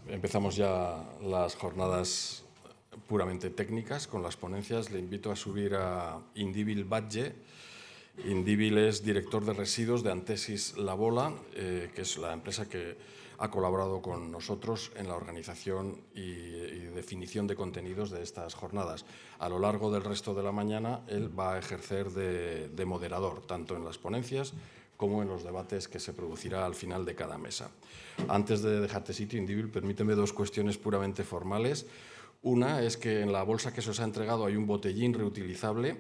Empezamos ya las jornadas puramente técnicas con las ponencias. Le invito a subir a Indíbil Batlle. Indíbil es director de residuos de Antesis La Bola, que es la empresa que ha colaborado con nosotros en la organización y definición de contenidos de estas jornadas. A lo largo del resto de la mañana, él va a ejercer de moderador, tanto en las ponencias como en los debates que se producirá al final de cada mesa. Antes de dejarte sitio, Indíbil, permíteme dos cuestiones puramente formales. Una es que en la bolsa que se os ha entregado hay un botellín reutilizable.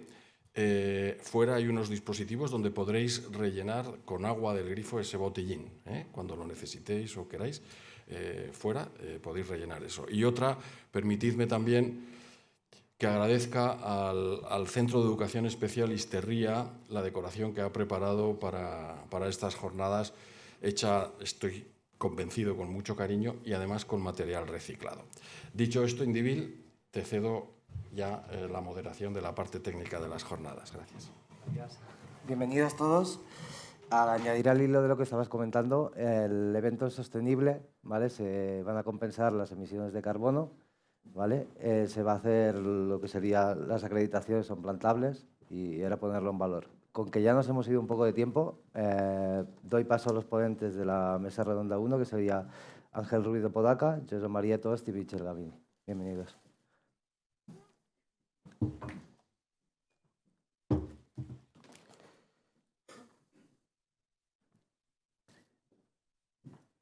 Fuera hay unos dispositivos donde podréis rellenar con agua del grifo ese botellín. Cuando lo necesitéis o queráis, fuera podéis rellenar eso. Y otra, permitidme también que agradezca al Centro de Educación Especial Isterría la decoración que ha preparado para estas jornadas, hecha, estoy convencido, con mucho cariño y además con material reciclado. Dicho esto, Indíbil, te cedo ya la moderación de la parte técnica de las jornadas. Gracias. Gracias. Bienvenidos todos. Al añadir al hilo de lo que estabas comentando, el evento es sostenible, ¿vale? Se van a compensar las emisiones de carbono, ¿vale? Se va a hacer lo que serían las acreditaciones, son plantables y era ponerlo en valor. Con que ya nos hemos ido un poco de tiempo, doy paso a los ponentes de la mesa redonda 1, que sería Ángel Ruiz de Podaca, José María Tost y Michel Gavini. Bienvenidos.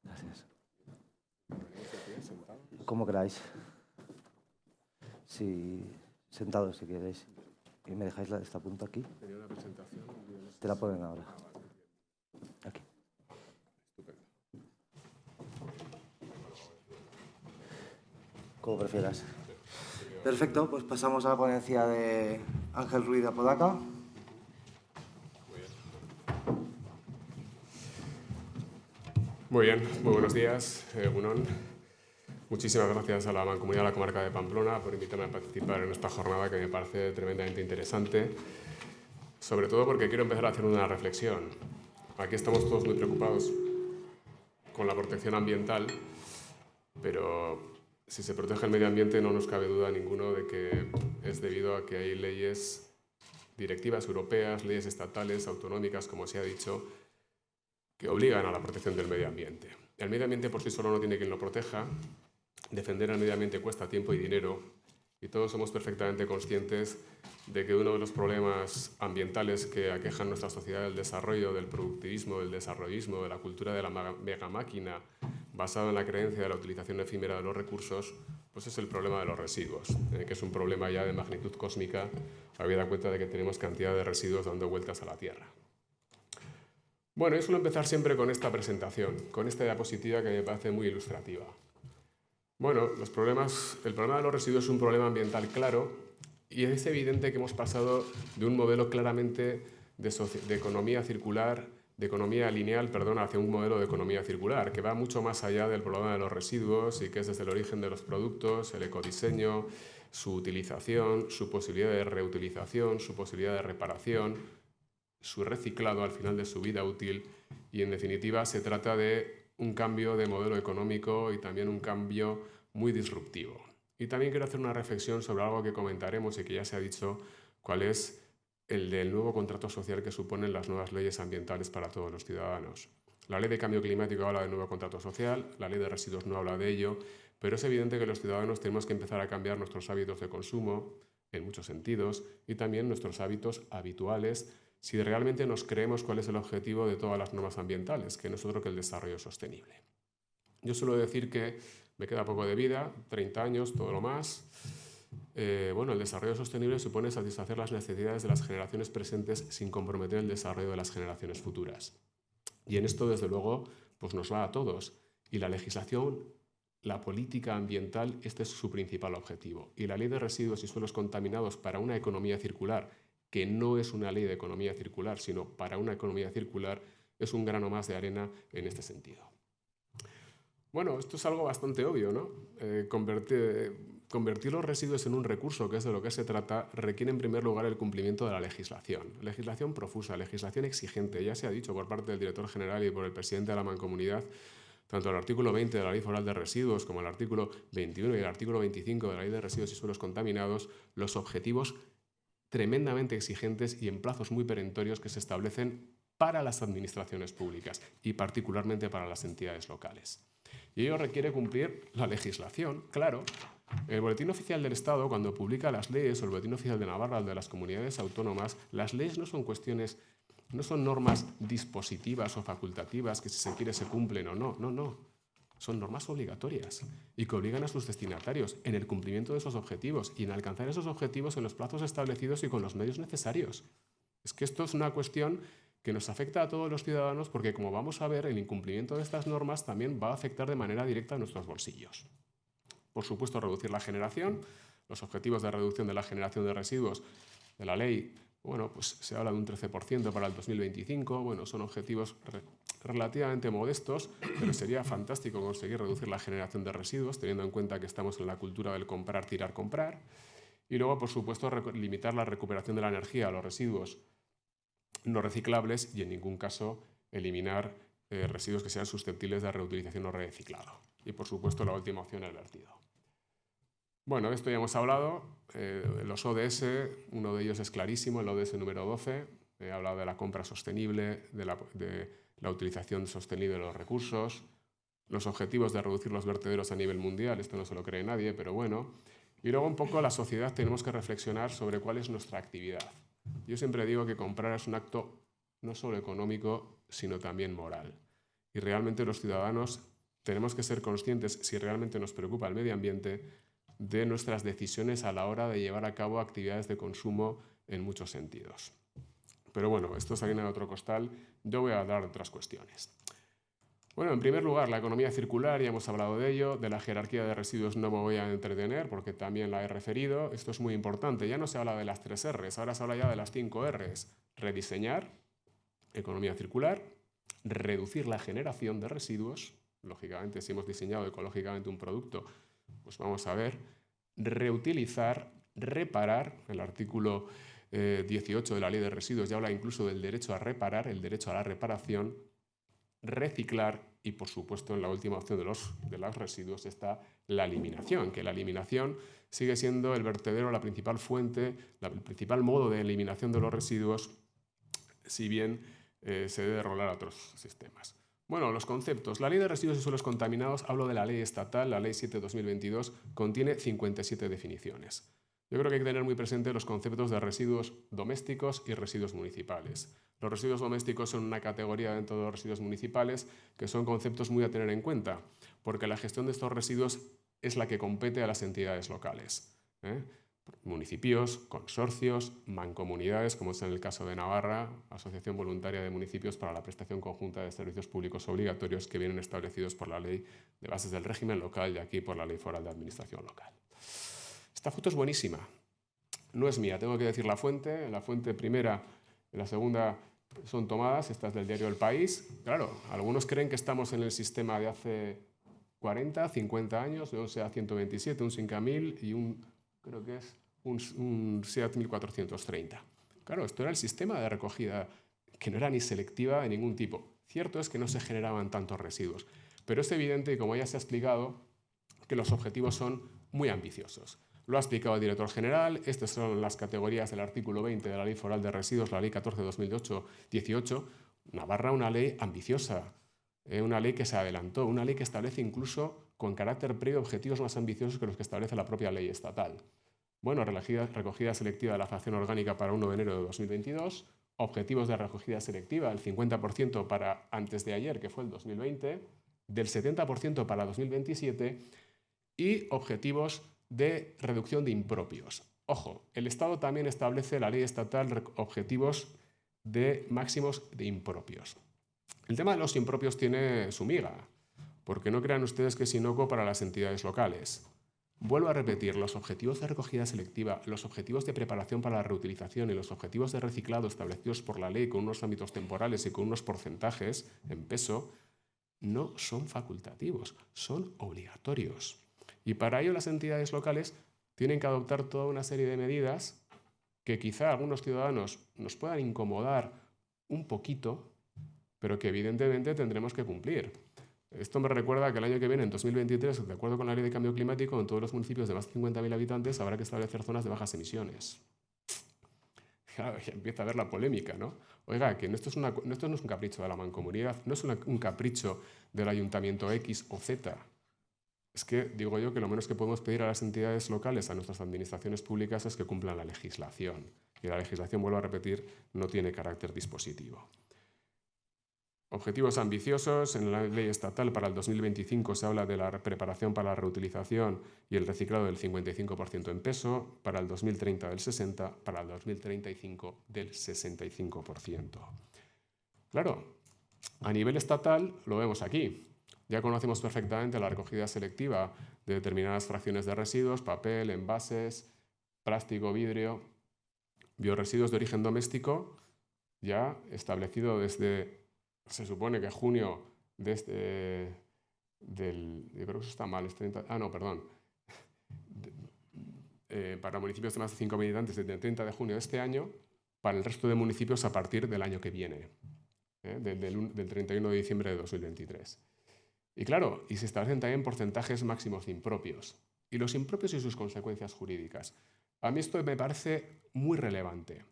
Gracias. Como queráis. Sí, sentados si queréis. Y me dejáis esta punta aquí. Te la ponen ahora. Aquí. Como prefieras. Perfecto, pues pasamos a la ponencia de Ángel Ruiz de Apodaca. Muy bien, muy buenos días, Egunon. Muchísimas gracias a la Mancomunidad de la Comarca de Pamplona por invitarme a participar en esta jornada que me parece tremendamente interesante, sobre todo porque quiero empezar a hacer una reflexión. Aquí estamos todos muy preocupados con la protección ambiental, pero si se protege el medio ambiente no nos cabe duda ninguno de que es debido a que hay leyes, directivas europeas, leyes estatales, autonómicas, como se ha dicho, que obligan a la protección del medio ambiente. El medio ambiente por sí solo no tiene quien lo proteja. Defender el medio ambiente cuesta tiempo y dinero, y todos somos perfectamente conscientes de que uno de los problemas ambientales que aquejan nuestra sociedad, del desarrollo, del productivismo, del desarrollismo, de la cultura de la megamáquina, basado en la creencia de la utilización efímera de los recursos, pues es el problema de los residuos, que es un problema ya de magnitud cósmica, habida cuenta de que tenemos cantidad de residuos dando vueltas a la Tierra. Bueno, yo suelo empezar siempre con esta presentación, con esta diapositiva que me parece muy ilustrativa. Bueno, el problema de los residuos es un problema ambiental claro, y es evidente que hemos pasado de un modelo claramente de economía circular, de economía lineal, hacia un modelo de economía circular, que va mucho más allá del problema de los residuos y que es desde el origen de los productos, el ecodiseño, su utilización, su posibilidad de reutilización, su posibilidad de reparación, su reciclado al final de su vida útil, y en definitiva se trata de un cambio de modelo económico y también un cambio muy disruptivo. Y también quiero hacer una reflexión sobre algo que comentaremos y que ya se ha dicho, cuál es el del nuevo contrato social que suponen las nuevas leyes ambientales para todos los ciudadanos. La ley de cambio climático habla del nuevo contrato social, la ley de residuos no habla de ello, pero es evidente que los ciudadanos tenemos que empezar a cambiar nuestros hábitos de consumo, en muchos sentidos, y también nuestros hábitos habituales, si realmente nos creemos cuál es el objetivo de todas las normas ambientales, que no es otro que el desarrollo sostenible. Yo suelo decir que me queda poco de vida, 30 años, todo lo más. El desarrollo sostenible supone satisfacer las necesidades de las generaciones presentes sin comprometer el desarrollo de las generaciones futuras. Y en esto, desde luego, pues nos va a todos. Y la legislación, la política ambiental, este es su principal objetivo. Y la ley de residuos y suelos contaminados para una economía circular, que no es una ley de economía circular, sino para una economía circular, es un grano más de arena en este sentido. Bueno, esto es algo bastante obvio, ¿no? Convertir los residuos en un recurso, que es de lo que se trata, requiere en primer lugar el cumplimiento de la legislación. Legislación profusa, legislación exigente, ya se ha dicho por parte del director general y por el presidente de la Mancomunidad, tanto el artículo 20 de la Ley Foral de Residuos como el artículo 21 y el artículo 25 de la Ley de Residuos y Suelos Contaminados, los objetivos tremendamente exigentes y en plazos muy perentorios que se establecen para las administraciones públicas y particularmente para las entidades locales. Y ello requiere cumplir la legislación, claro. El Boletín Oficial del Estado, cuando publica las leyes, o el Boletín Oficial de Navarra, el de las comunidades autónomas, las leyes no son cuestiones, no son normas dispositivas o facultativas que si se quiere se cumplen o no, no. Son normas obligatorias y que obligan a sus destinatarios en el cumplimiento de esos objetivos y en alcanzar esos objetivos en los plazos establecidos y con los medios necesarios. Es que esto es una cuestión que nos afecta a todos los ciudadanos porque, como vamos a ver, el incumplimiento de estas normas también va a afectar de manera directa a nuestros bolsillos. Por supuesto, reducir la generación. Los objetivos de reducción de la generación de residuos de la ley, bueno, pues se habla de un 13% para el 2025. Bueno, son objetivos relativamente modestos, pero sería fantástico conseguir reducir la generación de residuos, teniendo en cuenta que estamos en la cultura del comprar, tirar, comprar. Y luego, por supuesto, limitar la recuperación de la energía a los residuos no reciclables y en ningún caso eliminar residuos que sean susceptibles de reutilización o reciclado. Y por supuesto la última opción, el vertido. Bueno, de esto ya hemos hablado. Los ODS, uno de ellos es clarísimo, el ODS número 12, he hablado de la compra sostenible, de la utilización sostenible de los recursos, los objetivos de reducir los vertederos a nivel mundial, esto no se lo cree nadie, pero bueno. Y luego un poco la sociedad tenemos que reflexionar sobre cuál es nuestra actividad. Yo siempre digo que comprar es un acto no solo económico, sino también moral. Y realmente los ciudadanos tenemos que ser conscientes, si realmente nos preocupa el medio ambiente, de nuestras decisiones a la hora de llevar a cabo actividades de consumo en muchos sentidos. Pero bueno, esto es harina de otro costal. Yo voy a hablar de otras cuestiones. Bueno, en primer lugar, la economía circular, ya hemos hablado de ello. De la jerarquía de residuos no me voy a entretener porque también la he referido. Esto es muy importante. Ya no se habla de las 3 Rs, ahora se habla ya de las 5 Rs. Rediseñar, economía circular, reducir la generación de residuos. Lógicamente, si hemos diseñado ecológicamente un producto, pues vamos a ver, reutilizar, reparar. El artículo 18 de la Ley de Residuos ya habla incluso del derecho a reparar, el derecho a la reparación, reciclar y, por supuesto, en la última opción de los residuos está la eliminación, que la eliminación sigue siendo el vertedero, la principal fuente, el principal modo de eliminación de los residuos, si bien se debe rolar a otros sistemas. Bueno, los conceptos. La Ley de Residuos y Suelos Contaminados, hablo de la ley estatal, la Ley 7/2022, contiene 57 definiciones. Yo creo que hay que tener muy presente los conceptos de residuos domésticos y residuos municipales. Los residuos domésticos son una categoría dentro de los residuos municipales que son conceptos muy a tener en cuenta, porque la gestión de estos residuos es la que compete a las entidades locales. Municipios, consorcios, mancomunidades, como es en el caso de Navarra, Asociación Voluntaria de Municipios para la Prestación Conjunta de Servicios Públicos Obligatorios, que vienen establecidos por la Ley de Bases del Régimen Local y aquí por la Ley Foral de Administración Local. Esta foto es buenísima. No es mía, tengo que decir la fuente. La fuente primera y la segunda son tomadas, esta es del diario El País. Claro, algunos creen que estamos en el sistema de hace 40, 50 años, de un SEAT 127, un Simca 1000 y creo que es un SEAT 1430. Claro, esto era el sistema de recogida, que no era ni selectiva de ningún tipo. Cierto es que no se generaban tantos residuos, pero es evidente, y como ya se ha explicado, que los objetivos son muy ambiciosos. Lo ha explicado el director general. Estas son las categorías del artículo 20 de la Ley Foral de Residuos, la Ley 14/2018. Navarra, una ley ambiciosa, una ley que se adelantó, una ley que establece incluso con carácter previo objetivos más ambiciosos que los que establece la propia ley estatal. Bueno, recogida selectiva de la fracción orgánica para 1 de enero de 2022, objetivos de recogida selectiva, el 50% para antes de ayer, que fue el 2020, del 70% para 2027 y objetivos de reducción de impropios. Ojo, el Estado también establece, la ley estatal, objetivos de máximos de impropios. El tema de los impropios tiene su miga, porque no crean ustedes que es inocuo para las entidades locales. Vuelvo a repetir, los objetivos de recogida selectiva, los objetivos de preparación para la reutilización y los objetivos de reciclado establecidos por la ley con unos ámbitos temporales y con unos porcentajes en peso, no son facultativos, son obligatorios. Y para ello las entidades locales tienen que adoptar toda una serie de medidas que quizá a algunos ciudadanos nos puedan incomodar un poquito, pero que evidentemente tendremos que cumplir. Esto me recuerda que el año que viene, en 2023, de acuerdo con la Ley de Cambio Climático, en todos los municipios de más de 50.000 habitantes habrá que establecer zonas de bajas emisiones. Claro, ya empieza a haber la polémica, ¿no? Oiga, que esto no es un capricho de la mancomunidad, no es un capricho del ayuntamiento X o Z. Es que digo yo que lo menos que podemos pedir a las entidades locales, a nuestras administraciones públicas, es que cumplan la legislación. Y la legislación, vuelvo a repetir, no tiene carácter dispositivo. Objetivos ambiciosos. En la ley estatal para el 2025 se habla de la preparación para la reutilización y el reciclado del 55% en peso, para el 2030 del 60%, para el 2035 del 65%. Claro, a nivel estatal lo vemos aquí. Ya conocemos perfectamente la recogida selectiva de determinadas fracciones de residuos, papel, envases, plástico, vidrio, biorresiduos de origen doméstico, ya establecido desde... Se supone que junio yo creo que eso está mal, es 30... Ah, no, perdón. Para municipios de más de 5.000 habitantes desde el 30 de junio de este año, para el resto de municipios a partir del año que viene, del 31 de diciembre de 2023. Y claro, y se establecen también porcentajes máximos de impropios. Y los impropios y sus consecuencias jurídicas. A mí esto me parece muy relevante.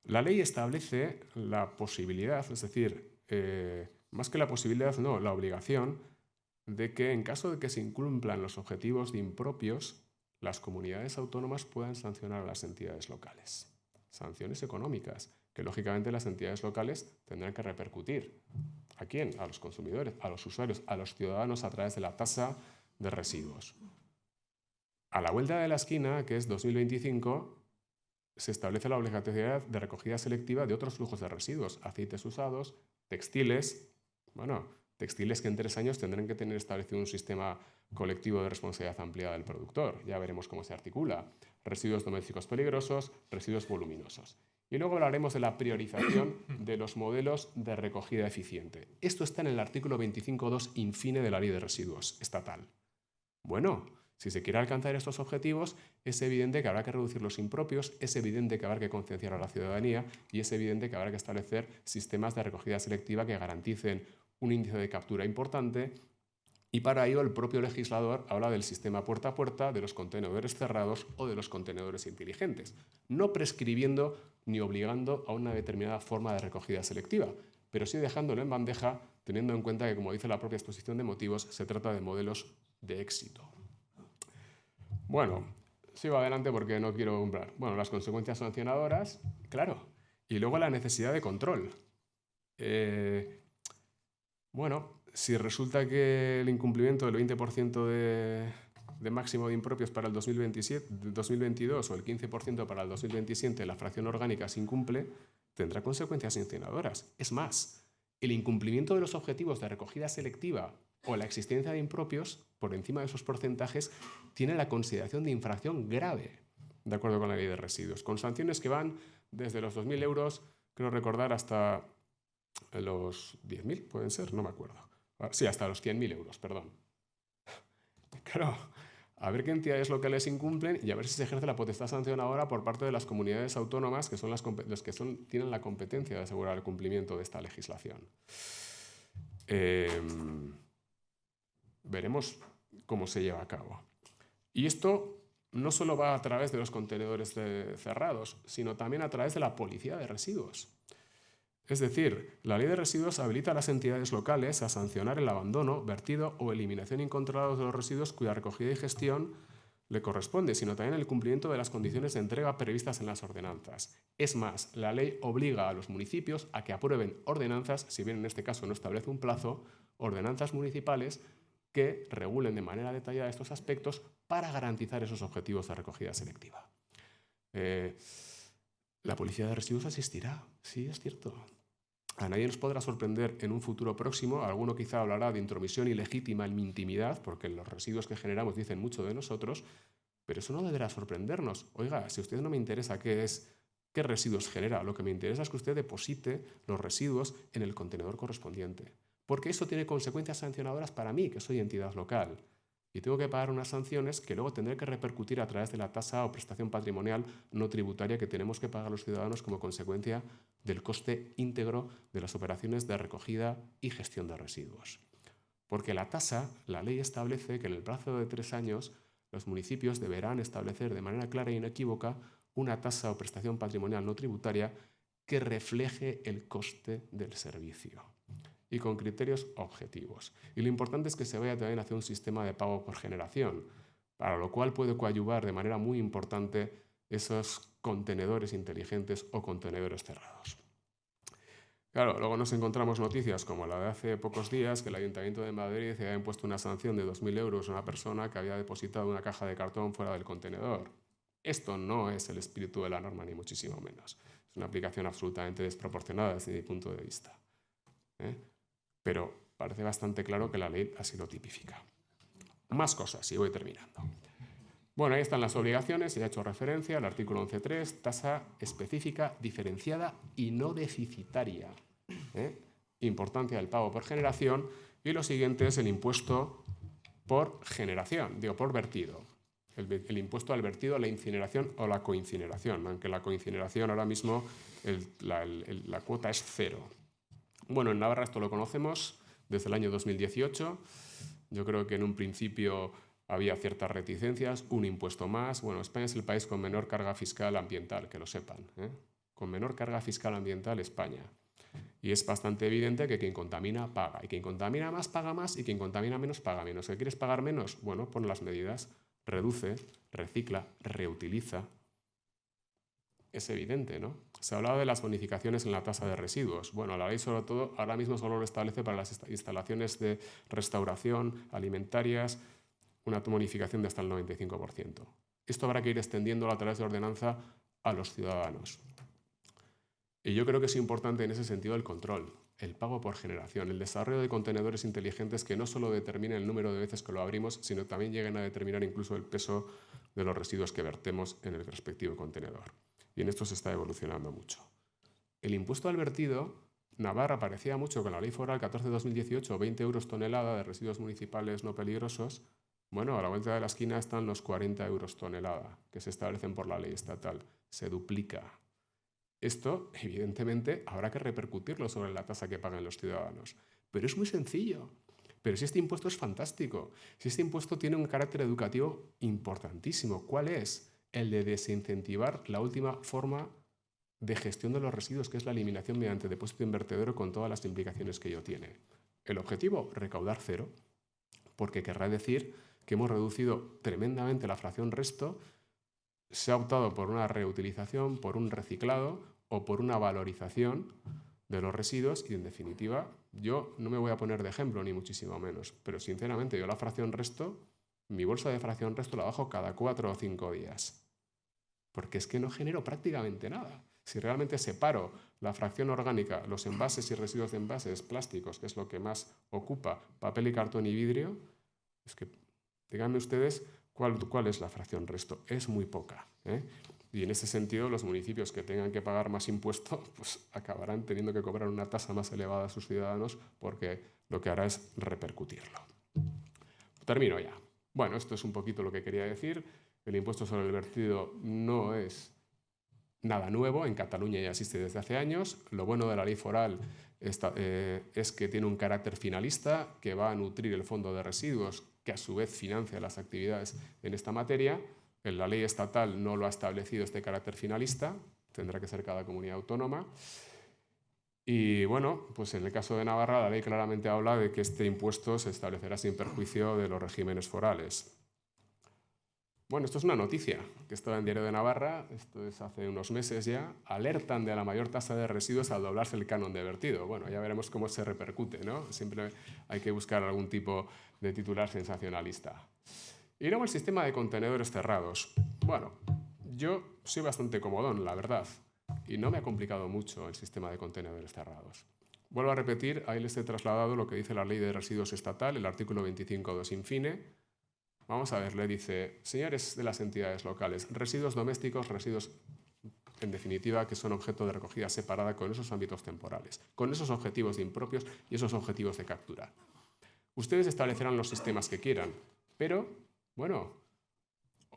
La ley establece la posibilidad, es decir, más que la posibilidad, no, la obligación de que en caso de que se incumplan los objetivos de impropios, las comunidades autónomas puedan sancionar a las entidades locales. Sanciones económicas, que lógicamente las entidades locales tendrán que repercutir. ¿A quién? A los consumidores, a los usuarios, a los ciudadanos a través de la tasa de residuos. A la vuelta de la esquina, que es 2025, se establece la obligatoriedad de recogida selectiva de otros flujos de residuos, aceites usados, textiles, textiles que en 3 años tendrán que tener establecido un sistema colectivo de responsabilidad ampliada del productor. Ya veremos cómo se articula. Residuos domésticos peligrosos, residuos voluminosos. Y luego hablaremos de la priorización de los modelos de recogida eficiente. Esto está en el artículo 25.2 in fine de la Ley de Residuos estatal. Bueno, si se quiere alcanzar estos objetivos, es evidente que habrá que reducir los impropios, es evidente que habrá que concienciar a la ciudadanía y es evidente que habrá que establecer sistemas de recogida selectiva que garanticen un índice de captura importante. Y para ello el propio legislador habla del sistema puerta a puerta, de los contenedores cerrados o de los contenedores inteligentes, no prescribiendo ni obligando a una determinada forma de recogida selectiva, pero sí dejándolo en bandeja, teniendo en cuenta que, como dice la propia exposición de motivos, se trata de modelos de éxito. Bueno, sigo adelante porque no quiero umbrar. Bueno, las consecuencias sancionadoras, claro, y luego la necesidad de control. Si resulta que el incumplimiento del 20% de máximo de impropios para el 2022 o el 15% para el 2027 la fracción orgánica se incumple, tendrá consecuencias sancionadoras. Es más, el incumplimiento de los objetivos de recogida selectiva o la existencia de impropios por encima de esos porcentajes tiene la consideración de infracción grave, de acuerdo con la Ley de Residuos, con sanciones que van desde los 2.000 euros, creo recordar, hasta los 10.000, pueden ser, no me acuerdo. Sí, hasta los 100.000 euros, perdón. Claro, a ver qué entidades locales incumplen y a ver si se ejerce la potestad sancionadora por parte de las comunidades autónomas, que son los que tienen la competencia de asegurar el cumplimiento de esta legislación. Veremos cómo se lleva a cabo. Y esto no solo va a través de los contenedores cerrados, sino también a través de la policía de residuos. Es decir, la Ley de Residuos habilita a las entidades locales a sancionar el abandono, vertido o eliminación incontrolada de los residuos cuya recogida y gestión le corresponde, sino también el cumplimiento de las condiciones de entrega previstas en las ordenanzas. Es más, la ley obliga a los municipios a que aprueben ordenanzas, si bien en este caso no establece un plazo, ordenanzas municipales que regulen de manera detallada estos aspectos para garantizar esos objetivos de recogida selectiva. La policía de residuos asistirá, sí, es cierto. A nadie nos podrá sorprender en un futuro próximo, alguno quizá hablará de intromisión ilegítima en mi intimidad, porque los residuos que generamos dicen mucho de nosotros, pero eso no deberá sorprendernos. Oiga, si a usted no me interesa qué residuos genera, lo que me interesa es que usted deposite los residuos en el contenedor correspondiente, porque eso tiene consecuencias sancionadoras para mí, que soy entidad local, y tengo que pagar unas sanciones que luego tendré que repercutir a través de la tasa o prestación patrimonial no tributaria que tenemos que pagar los ciudadanos como consecuencia del coste íntegro de las operaciones de recogida y gestión de residuos. Porque la tasa, la ley establece que en el plazo de 3 años los municipios deberán establecer de manera clara e inequívoca una tasa o prestación patrimonial no tributaria que refleje el coste del servicio y con criterios objetivos. Y lo importante es que se vaya también hacia un sistema de pago por generación, para lo cual puede coadyuvar de manera muy importante esos contenedores inteligentes o contenedores cerrados. Claro, luego nos encontramos noticias como la de hace pocos días, que el Ayuntamiento de Madrid había impuesto una sanción de 2.000 euros a una persona que había depositado una caja de cartón fuera del contenedor. Esto no es el espíritu de la norma, ni muchísimo menos. Es una aplicación absolutamente desproporcionada desde mi punto de vista. Pero parece bastante claro que la ley así lo tipifica. Más cosas, y voy terminando. Bueno, ahí están las obligaciones, ya he hecho referencia al artículo 11.3, tasa específica, diferenciada y no deficitaria. Importancia del pago por generación. Y lo siguiente es el impuesto por generación, por vertido. El impuesto al vertido, a la incineración o la coincineración, aunque la coincineración ahora mismo la cuota es 0. Bueno, en Navarra esto lo conocemos desde el año 2018. Yo creo que en un principio había ciertas reticencias, un impuesto más. Bueno, España es el país con menor carga fiscal ambiental, que lo sepan. Con menor carga fiscal ambiental España. Y es bastante evidente que quien contamina paga. Y quien contamina más paga más y quien contamina menos paga menos. ¿Que quieres pagar menos? Bueno, pon las medidas. Reduce, recicla, reutiliza. Es evidente, ¿no? Se ha hablado de las bonificaciones en la tasa de residuos. Bueno, la ley sobre todo ahora mismo solo lo establece para las instalaciones de restauración alimentarias, una bonificación de hasta el 95%. Esto habrá que ir extendiéndolo a través de ordenanza a los ciudadanos. Y yo creo que es importante en ese sentido el control, el pago por generación, el desarrollo de contenedores inteligentes que no solo determinen el número de veces que lo abrimos, sino también lleguen a determinar incluso el peso de los residuos que vertemos en el respectivo contenedor. Y en esto se está evolucionando mucho. El impuesto al vertido, Navarra aparecía mucho con la Ley Foral 14/2018, 20 euros tonelada de residuos municipales no peligrosos. Bueno, a la vuelta de la esquina están los 40 euros tonelada que se establecen por la ley estatal. Se duplica. Esto, evidentemente, habrá que repercutirlo sobre la tasa que pagan los ciudadanos. Pero es muy sencillo. Pero si este impuesto es fantástico, si este impuesto tiene un carácter educativo importantísimo, ¿cuál es? El de desincentivar la última forma de gestión de los residuos, que es la eliminación mediante depósito en vertedero con todas las implicaciones que ello tiene. El objetivo, recaudar 0, porque querrá decir que hemos reducido tremendamente la fracción resto, se ha optado por una reutilización, por un reciclado o por una valorización de los residuos y, en definitiva, yo no me voy a poner de ejemplo, ni muchísimo menos, pero sinceramente yo la fracción resto, mi bolsa de fracción resto la bajo cada 4 o 5 días, porque es que no genero prácticamente nada. Si realmente separo la fracción orgánica, los envases y residuos de envases plásticos, que es lo que más ocupa, papel y cartón y vidrio, es que, díganme ustedes, ¿cuál es la fracción resto? Es muy poca. Y en ese sentido, los municipios que tengan que pagar más impuesto, pues acabarán teniendo que cobrar una tasa más elevada a sus ciudadanos, porque lo que hará es repercutirlo. Termino ya. Bueno, esto es un poquito lo que quería decir. El impuesto sobre el vertido no es nada nuevo, en Cataluña ya existe desde hace años. Lo bueno de la ley foral es que tiene un carácter finalista, que va a nutrir el fondo de residuos, que a su vez financia las actividades en esta materia. En la ley estatal no lo ha establecido este carácter finalista, tendrá que ser cada comunidad autónoma. Y bueno, pues en el caso de Navarra la ley claramente habla de que este impuesto se establecerá sin perjuicio de los regímenes forales. Bueno, esto es una noticia que estaba en Diario de Navarra, esto es hace unos meses ya, alertan de la mayor tasa de residuos al doblarse el canon de vertido. Bueno, ya veremos cómo se repercute, ¿no? Siempre hay que buscar algún tipo de titular sensacionalista. Y luego el sistema de contenedores cerrados. Bueno, yo soy bastante comodón, la verdad, y no me ha complicado mucho el sistema de contenedores cerrados. Vuelvo a repetir, ahí les he trasladado lo que dice la Ley de Residuos Estatal, el artículo 25.2 infine. Vamos a ver, le dice, señores de las entidades locales, residuos domésticos, residuos en definitiva que son objeto de recogida separada con esos ámbitos temporales, con esos objetivos de impropios y esos objetivos de captura. Ustedes establecerán los sistemas que quieran, pero, bueno,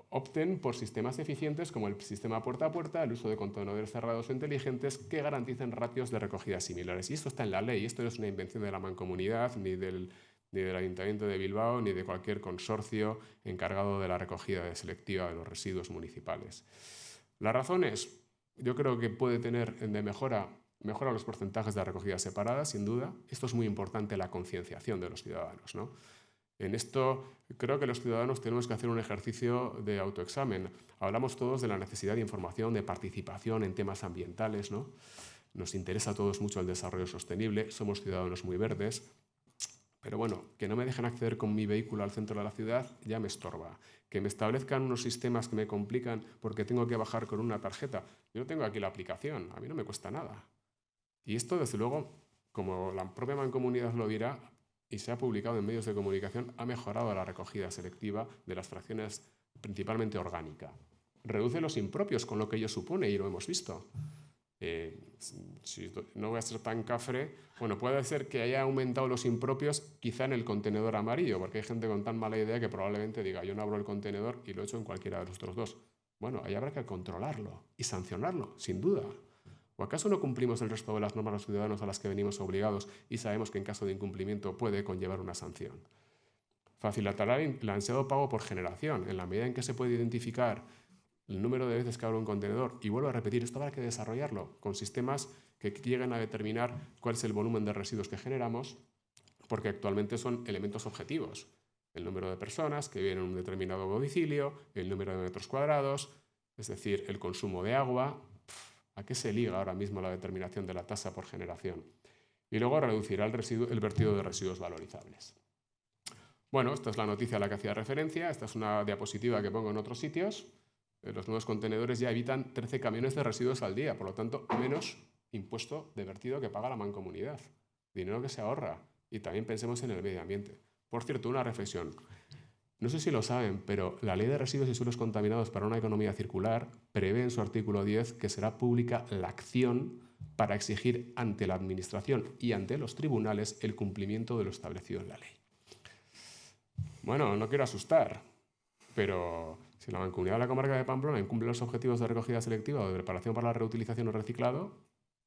opten por sistemas eficientes como el sistema puerta a puerta, el uso de contenedores cerrados o inteligentes que garanticen ratios de recogida similares. Y esto está en la ley, esto no es una invención de la Mancomunidad ni del ni del Ayuntamiento de Bilbao, ni de cualquier consorcio encargado de la recogida selectiva de los residuos municipales. Las razones, yo creo que puede tener de mejora los porcentajes de recogida separada, sin duda. Esto es muy importante, la concienciación de los ciudadanos, ¿no? En esto creo que los ciudadanos tenemos que hacer un ejercicio de autoexamen. Hablamos todos de la necesidad de información, de participación en temas ambientales, ¿no? Nos interesa a todos mucho el desarrollo sostenible, somos ciudadanos muy verdes, pero bueno, que no me dejen acceder con mi vehículo al centro de la ciudad ya me estorba. Que me establezcan unos sistemas que me complican porque tengo que bajar con una tarjeta. Yo tengo aquí la aplicación, a mí no me cuesta nada. Y esto, desde luego, como la propia Mancomunidad lo dirá, y se ha publicado en medios de comunicación, ha mejorado la recogida selectiva de las fracciones principalmente orgánica. Reduce los impropios, con lo que ello supone, y lo hemos visto. Si no voy a ser tan cafre, bueno, puede ser que haya aumentado los impropios quizá en el contenedor amarillo, porque hay gente con tan mala idea que probablemente diga, yo no abro el contenedor y lo echo en cualquiera de los otros dos. Bueno, ahí habrá que controlarlo y sancionarlo, sin duda. ¿O acaso no cumplimos el resto de las normas los ciudadanos a las que venimos obligados y sabemos que en caso de incumplimiento puede conllevar una sanción? Facilitar el ansiado pago por generación, en la medida en que se puede identificar el número de veces que abro un contenedor, y vuelvo a repetir, esto habrá que desarrollarlo con sistemas que lleguen a determinar cuál es el volumen de residuos que generamos, porque actualmente son elementos objetivos. El número de personas que viven en un determinado domicilio, el número de metros cuadrados, es decir, el consumo de agua. ¿A qué se liga ahora mismo la determinación de la tasa por generación? Y luego reducirá el vertido de residuos valorizables. Bueno, esta es la noticia a la que hacía referencia. Esta es una diapositiva que pongo en otros sitios. Los nuevos contenedores ya evitan 13 camiones de residuos al día, por lo tanto, menos impuesto de vertido que paga la Mancomunidad. Dinero que se ahorra. Y también pensemos en el medio ambiente. Por cierto, una reflexión. No sé si lo saben, pero la Ley de Residuos y Suelos Contaminados para una Economía Circular prevé en su artículo 10 que será pública la acción para exigir ante la Administración y ante los tribunales el cumplimiento de lo establecido en la ley. Bueno, no quiero asustar, pero si la Mancomunidad de la Comarca de Pamplona incumple los objetivos de recogida selectiva o de preparación para la reutilización o reciclado,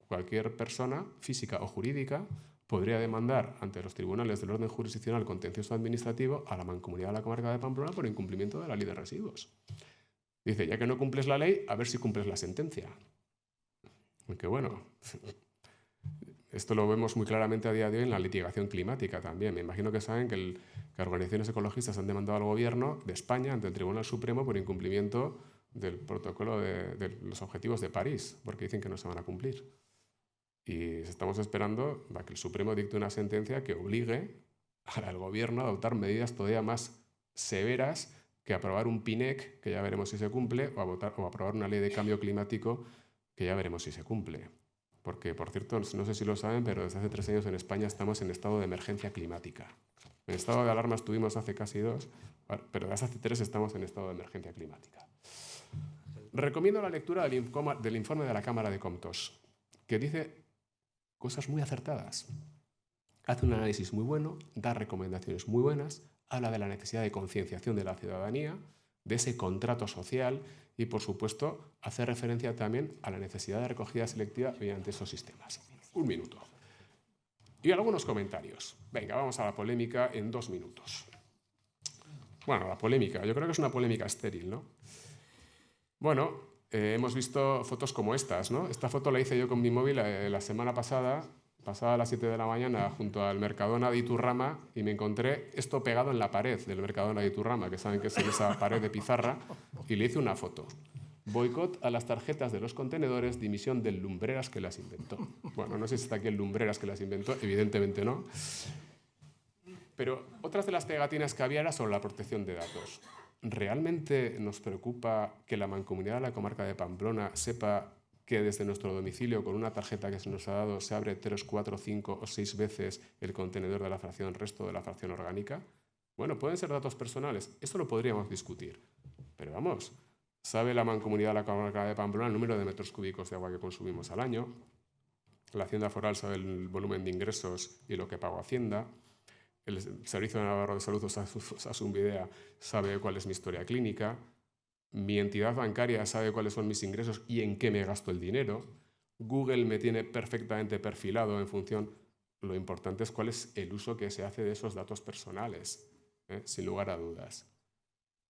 cualquier persona, física o jurídica, podría demandar ante los tribunales del orden jurisdiccional contencioso administrativo a la Mancomunidad de la Comarca de Pamplona por incumplimiento de la Ley de Residuos. Dice, ya que no cumples la ley, a ver si cumples la sentencia. Aunque bueno, esto lo vemos muy claramente a día de hoy en la litigación climática también. Me imagino que saben que organizaciones ecologistas han demandado al gobierno de España ante el Tribunal Supremo por incumplimiento del protocolo de los objetivos de París, porque dicen que no se van a cumplir. Y estamos esperando a que el Supremo dicte una sentencia que obligue al gobierno a adoptar medidas todavía más severas que aprobar un PINEC, que ya veremos si se cumple, o aprobar una ley de cambio climático, que ya veremos si se cumple. Porque, por cierto, no sé si lo saben, pero desde hace 3 años en España estamos en estado de emergencia climática. En estado de alarma estuvimos hace casi 2, pero desde hace 3 estamos en estado de emergencia climática. Recomiendo la lectura del informe de la Cámara de Comptos, que dice cosas muy acertadas. Hace un análisis muy bueno, da recomendaciones muy buenas, habla de la necesidad de concienciación de la ciudadanía, de ese contrato social y, por supuesto, hace referencia también a la necesidad de recogida selectiva mediante esos sistemas. 1 minuto. Y algunos comentarios. Venga, vamos a la polémica en 2 minutos. Bueno, la polémica. Yo creo que es una polémica estéril, ¿no? Bueno, hemos visto fotos como estas, ¿no? Esta foto la hice yo con mi móvil la semana pasada a las 7 de la mañana, junto al Mercadona de Iturrama, y me encontré esto pegado en la pared del Mercadona de Iturrama, que saben que es esa pared de pizarra, y le hice una foto. Boicot a las tarjetas de los contenedores, dimisión del Lumbreras que las inventó. Bueno, no sé si está aquí el Lumbreras que las inventó, evidentemente no. Pero otras de las pegatinas que había era sobre la protección de datos. ¿Realmente nos preocupa que la Mancomunidad de la Comarca de Pamplona sepa que desde nuestro domicilio, con una tarjeta que se nos ha dado, se abre 3, 4, 5 o 6 veces el contenedor de la fracción resto de la fracción orgánica? Bueno, pueden ser datos personales, esto lo podríamos discutir. Pero vamos, ¿sabe la Mancomunidad de la Comarca de Pamplona el número de metros cúbicos de agua que consumimos al año? La Hacienda Foral sabe el volumen de ingresos y lo que pago Hacienda. El Servicio de Navarro de Salud, Osasunbidea, sabe cuál es mi historia clínica. Mi entidad bancaria sabe cuáles son mis ingresos y en qué me gasto el dinero. Google me tiene perfectamente perfilado en función Lo importante es cuál es el uso que se hace de esos datos personales, sin lugar a dudas.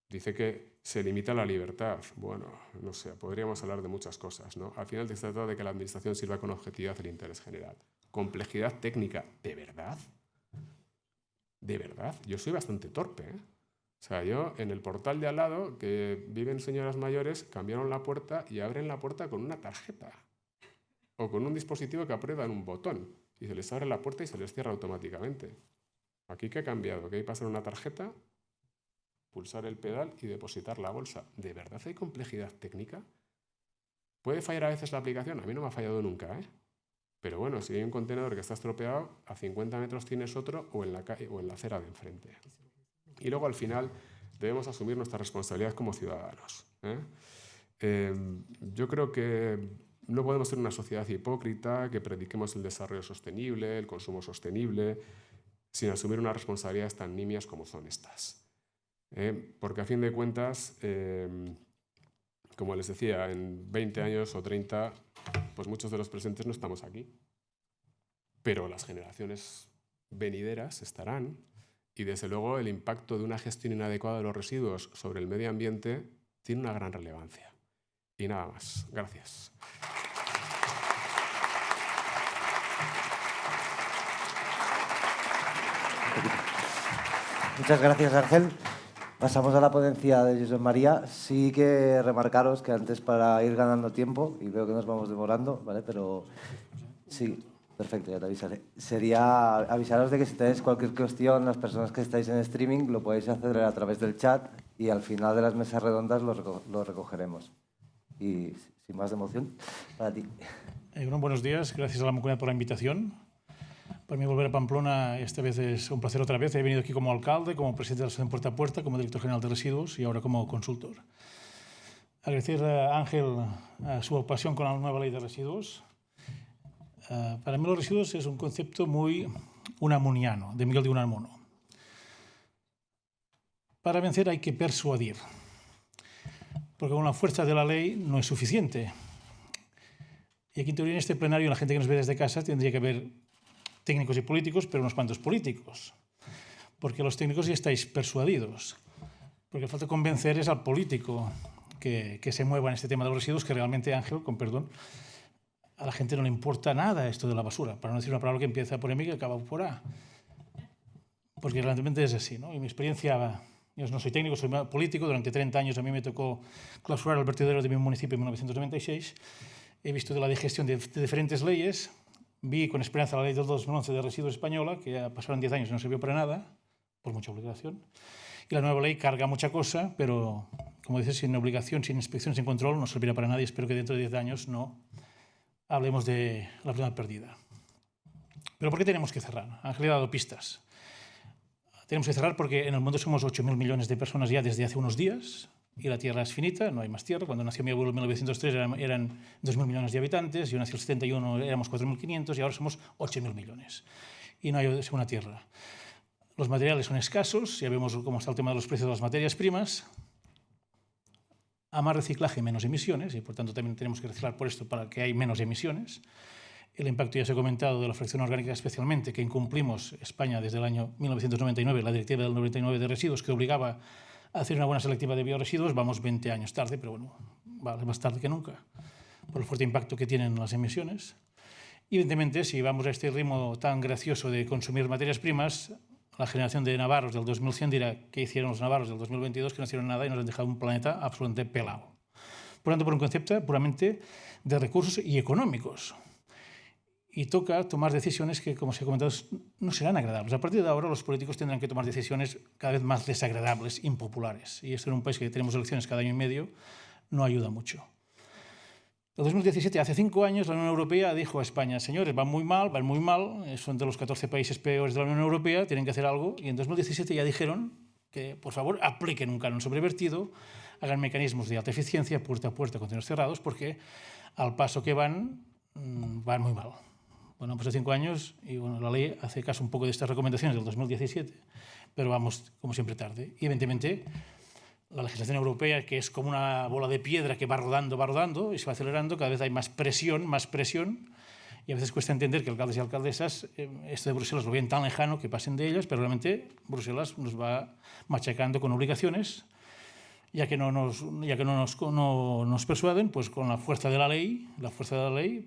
Dice que se limita la libertad. Bueno, no sé, podríamos hablar de muchas cosas, ¿no? Al final se trata de que la administración sirva con objetividad el interés general. Complejidad técnica, ¿de verdad? ¿De verdad? Yo soy bastante torpe, ¿eh? O sea, yo en el portal de al lado, que viven señoras mayores, cambiaron la puerta y abren la puerta con una tarjeta o con un dispositivo que aprietan un botón y se les abre la puerta y se les cierra automáticamente. Aquí, ¿qué ha cambiado? Que hay que pasar una tarjeta, pulsar el pedal y depositar la bolsa. ¿De verdad hay complejidad técnica? ¿Puede fallar a veces la aplicación? A mí no me ha fallado nunca, ¿eh? Pero bueno, si hay un contenedor que está estropeado, a 50 metros tienes otro o en la calle o en la acera de enfrente. Y luego al final debemos asumir nuestra responsabilidad como ciudadanos, yo creo que no podemos ser una sociedad hipócrita que prediquemos el desarrollo sostenible, el consumo sostenible, sin asumir unas responsabilidades tan nimias como son estas. Porque a fin de cuentas, como les decía, en 20 años o 30, pues muchos de los presentes no estamos aquí. Pero las generaciones venideras estarán. Y desde luego el impacto de una gestión inadecuada de los residuos sobre el medio ambiente tiene una gran relevancia. Y nada más. Gracias. Muchas gracias, Ángel. Pasamos a la ponencia de Josep María. Sí que remarcaros que antes, para ir ganando tiempo, y veo que nos vamos demorando, ¿vale? Pero sí. Perfecto, ya te avisaré. Sería avisaros de que si tenéis cualquier cuestión, las personas que estáis en streaming lo podéis hacer a través del chat y al final de las mesas redondas lo recogeremos. Y sin más de emoción, para ti. Bueno, buenos días, gracias a la Mancomunidad por la invitación. Para mí volver a Pamplona esta vez es un placer otra vez. He venido aquí como alcalde, como presidente de la Asociación Puerta a Puerta, como director general de residuos y ahora como consultor. Agradecer a Ángel su pasión con la nueva ley de residuos. Para mí los residuos es un concepto muy unamuniano, de Miguel de Unamuno. Para vencer hay que persuadir, porque con la fuerza de la ley no es suficiente. Y aquí en teoría en este plenario la gente que nos ve desde casa tendría que haber técnicos y políticos, pero unos cuantos políticos, porque los técnicos ya estáis persuadidos, porque falta convencer es al político que se mueva en este tema de los residuos, que realmente, Ángel, con perdón, a la gente no le importa nada esto de la basura, para no decir una palabra que empieza por M y que acaba por A. Porque realmente es así, ¿no? Y mi experiencia, yo no soy técnico, soy político, durante 30 años a mí me tocó clausurar el vertedero de mi municipio en 1996, he visto de la digestión de diferentes leyes, vi con esperanza la ley del 2011 de residuos española, que ya pasaron 10 años y no sirvió para nada, por mucha obligación, y la nueva ley carga mucha cosa, pero, como dices, sin obligación, sin inspección, sin control, no servirá para nada y espero que dentro de 10 años no hablemos de la oportunidad perdida. ¿Pero por qué tenemos que cerrar? Ángel ha dado pistas. Tenemos que cerrar porque en el mundo somos 8.000 millones de personas ya desde hace unos días y la Tierra es finita, no hay más Tierra. Cuando nació mi abuelo en 1903 eran 2.000 millones de habitantes, yo nací en el 71, éramos 4.500 y ahora somos 8.000 millones. Y no hay segunda Tierra. Los materiales son escasos, ya vemos cómo está el tema de los precios de las materias primas. A más reciclaje, menos emisiones, y por tanto también tenemos que reciclar por esto para que haya menos emisiones. El impacto ya se ha comentado de la fracción orgánica especialmente, que incumplimos España desde el año 1999, la directiva del 99 de residuos, que obligaba a hacer una buena selectiva de bioresiduos. Vamos 20 años tarde, pero bueno, vale más tarde que nunca, por el fuerte impacto que tienen las emisiones. Y evidentemente, si vamos a este ritmo tan gracioso de consumir materias primas, la generación de navarros del 2100 dirá qué hicieron los navarros del 2022, que no hicieron nada y nos han dejado un planeta absolutamente pelado. Por tanto, por un concepto puramente de recursos y económicos. Y toca tomar decisiones que, como se ha comentado, no serán agradables. A partir de ahora, los políticos tendrán que tomar decisiones cada vez más desagradables, impopulares. Y esto en un país que tenemos elecciones cada año y medio no ayuda mucho. En 2017, hace 5 años, la Unión Europea dijo a España: señores, van muy mal, son de los 14 países peores de la Unión Europea, tienen que hacer algo. Y en 2017 ya dijeron que, por favor, apliquen un canon sobrevertido, hagan mecanismos de alta eficiencia, puerta a puerta, contenedores cerrados, porque al paso que van muy mal. Bueno, han pasado 5 años y bueno, la ley hace caso un poco de estas recomendaciones del 2017, pero vamos, como siempre, tarde. Y evidentemente, la legislación europea, que es como una bola de piedra que va rodando y se va acelerando, cada vez hay más presión, Y a veces cuesta entender que alcaldes y alcaldesas esto de Bruselas lo ven tan lejano que pasen de ellas, pero realmente Bruselas nos va machacando con obligaciones, ya que no nos persuaden, pues con la fuerza de la ley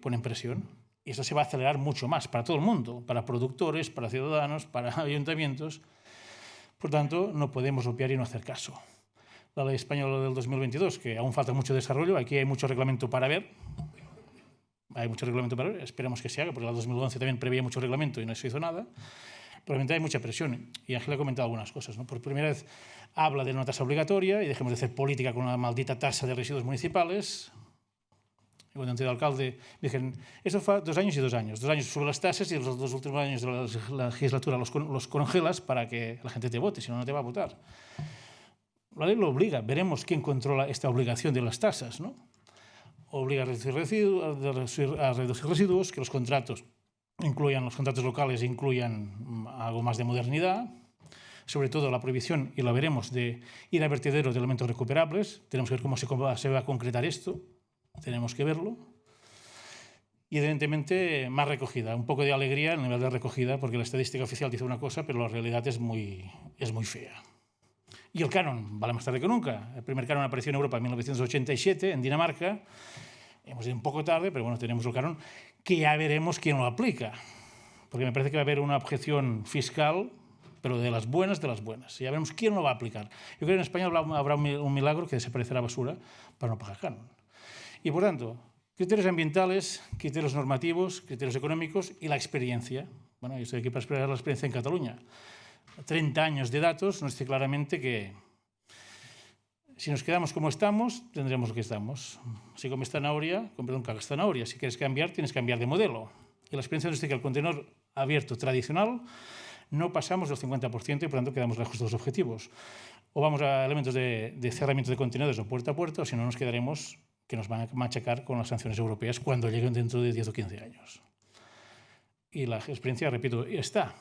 ponen presión. Y eso se va a acelerar mucho más para todo el mundo, para productores, para ciudadanos, para ayuntamientos. Por tanto, no podemos obviar y no hacer caso. La ley española del 2022, que aún falta mucho desarrollo, aquí hay mucho reglamento para ver. Esperemos que se haga, porque la 2011 también preveía mucho reglamento y no se hizo nada. Probablemente hay mucha presión. Y Ángel ha comentado algunas cosas, ¿no? Por primera vez habla de una tasa obligatoria y dejemos de hacer política con una maldita tasa de residuos municipales. Y cuando entré de alcalde, me dijeron, esto fue 2 años y 2 años. 2 años sobre las tasas y los 2 últimos años de la legislatura los congelas para que la gente te vote, si no, no te va a votar. La ley lo obliga. Veremos quién controla esta obligación de las tasas, ¿no? Obliga a reducir residuos, que los contratos locales incluyan algo más de modernidad, sobre todo la prohibición, y lo veremos, de ir a vertederos de elementos recuperables. Tenemos que ver cómo se va a concretar esto, tenemos que verlo. Y evidentemente más recogida, un poco de alegría en el nivel de recogida, porque la estadística oficial dice una cosa, pero la realidad es muy fea. Y el canon, vale más tarde que nunca. El primer canon apareció en Europa en 1987, en Dinamarca. Hemos ido un poco tarde, pero bueno, tenemos el canon, que ya veremos quién lo aplica. Porque me parece que va a haber una objeción fiscal, pero de las buenas. Ya veremos quién lo va a aplicar. Yo creo que en España habrá un milagro que desaparecerá basura para no pagar canon. Y por tanto, criterios ambientales, criterios normativos, criterios económicos y la experiencia. Bueno, yo estoy aquí para explicar la experiencia en Cataluña. 30 años de datos nos dice claramente que si nos quedamos como estamos, tendremos lo que estamos. Si comes zanahoria, cagas zanahoria. Si quieres cambiar, tienes que cambiar de modelo. Y la experiencia nos dice que el contenedor abierto tradicional no pasamos del 50% y por tanto quedamos lejos de los objetivos. O vamos a elementos de cerramiento de contenedores o puerta a puerta, o si no nos quedaremos que nos van a machacar con las sanciones europeas cuando lleguen dentro de 10 o 15 años. Y la experiencia, repito, está.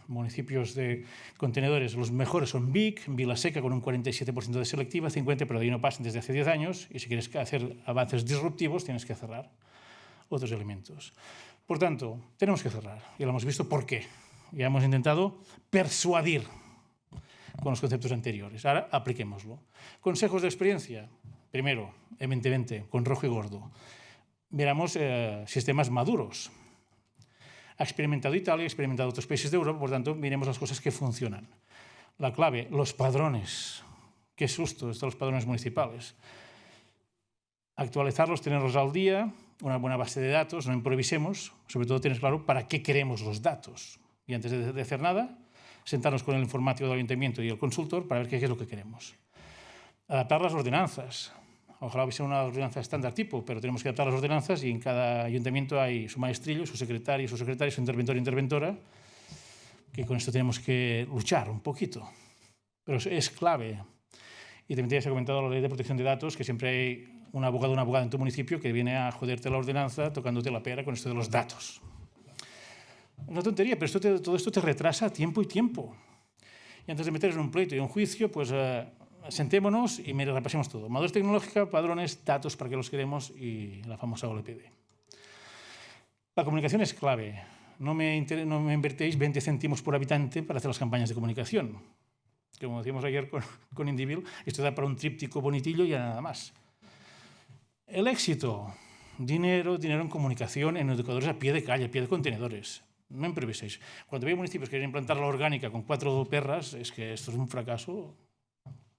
Municipios de contenedores, los mejores son Vic, Vilaseca con un 47% de selectiva, 50%, pero de ahí no pasan desde hace 10 años, y si quieres hacer avances disruptivos tienes que cerrar otros elementos. Por tanto, tenemos que cerrar, ya lo hemos visto por qué. Ya hemos intentado persuadir con los conceptos anteriores, ahora apliquémoslo. Consejos de experiencia. Primero, evidentemente, con rojo y gordo, miramos sistemas maduros. Ha experimentado Italia, ha experimentado otros países de Europa, por tanto, miremos las cosas que funcionan. La clave, los padrones. Qué susto están los padrones municipales. Actualizarlos, tenerlos al día, una buena base de datos, no improvisemos, sobre todo tienes claro para qué queremos los datos. Y antes de hacer nada, sentarnos con el informático del ayuntamiento y el consultor para ver qué es lo que queremos. Adaptar las ordenanzas. Ojalá hubiese una ordenanza estándar tipo, pero tenemos que adaptar las ordenanzas y en cada ayuntamiento hay su maestrillo, su secretario, su interventor, interventora, que con esto tenemos que luchar un poquito. Pero es clave. Y también te has comentado la ley de protección de datos, que siempre hay un abogado o una abogada en tu municipio que viene a joderte la ordenanza tocándote la pera con esto de los datos. Una tontería, pero todo esto te retrasa tiempo y tiempo. Y antes de meteros en un pleito y un juicio, pues sentémonos y repasemos todo. Madurez tecnológica, padrones, datos para qué los queremos y la famosa OLPD. La comunicación es clave. No me invertéis 20 céntimos por habitante para hacer las campañas de comunicación. Que como decíamos ayer con Indivil, esto da para un tríptico bonitillo y nada más. El éxito. Dinero en comunicación, en educadores a pie de calle, a pie de contenedores. No improviséis. Cuando veo municipios que quieren implantar la orgánica con 4 perras, es que esto es un fracaso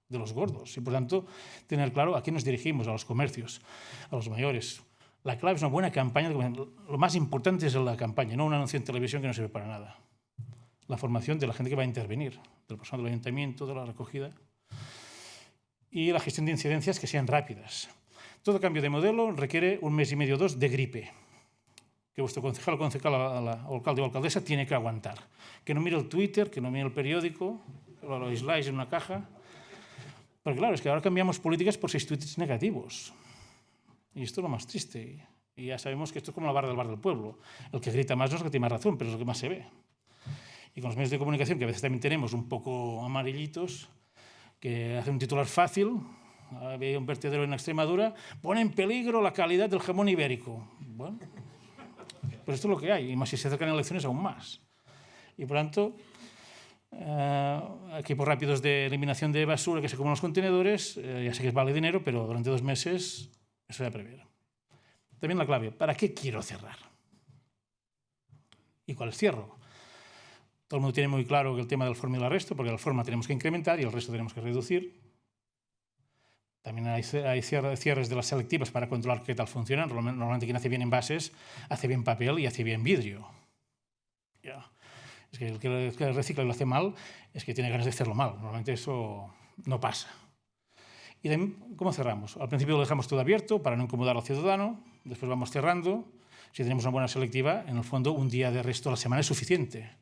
de los gordos. Y por tanto, tener claro a quién nos dirigimos, a los comercios, a los mayores. La clave es una buena campaña. Lo más importante es la campaña, no un anuncio en televisión que no sirve para nada. La formación de la gente que va a intervenir, del personal del ayuntamiento, de la recogida. Y la gestión de incidencias que sean rápidas. Todo cambio de modelo requiere 1 mes y medio o 2 de gripe, que vuestro concejal o alcalde o alcaldesa tiene que aguantar. Que no mire el Twitter, que no mire el periódico, que lo aisláis en una caja. Porque claro, es que ahora cambiamos políticas por 6 tweets negativos. Y esto es lo más triste. Y ya sabemos que esto es como la barra del bar del pueblo. El que grita más no es el que tiene más razón, pero es lo que más se ve. Y con los medios de comunicación, que a veces también tenemos un poco amarillitos, que hace un titular fácil, había un vertedero en Extremadura, pone en peligro la calidad del jamón ibérico. Bueno, pues esto es lo que hay, y más si se acercan elecciones aún más. Y por tanto, equipos rápidos de eliminación de basura que se comen los contenedores, ya sé que vale dinero, pero durante 2 meses eso se va a prever. También la clave, ¿para qué quiero cerrar? ¿Y cuál es cierro? Todo el mundo tiene muy claro que el tema del forma y el resto, porque la forma tenemos que incrementar y el resto tenemos que reducir. También hay cierres de las selectivas para controlar qué tal funcionan. Normalmente quien hace bien envases hace bien papel y hace bien vidrio. Ya. Es que el que recicla y lo hace mal es que tiene ganas de hacerlo mal. Normalmente eso no pasa. ¿Y cómo cerramos? Al principio lo dejamos todo abierto para no incomodar al ciudadano. Después vamos cerrando. Si tenemos una buena selectiva, en el fondo un día de resto a la semana es suficiente.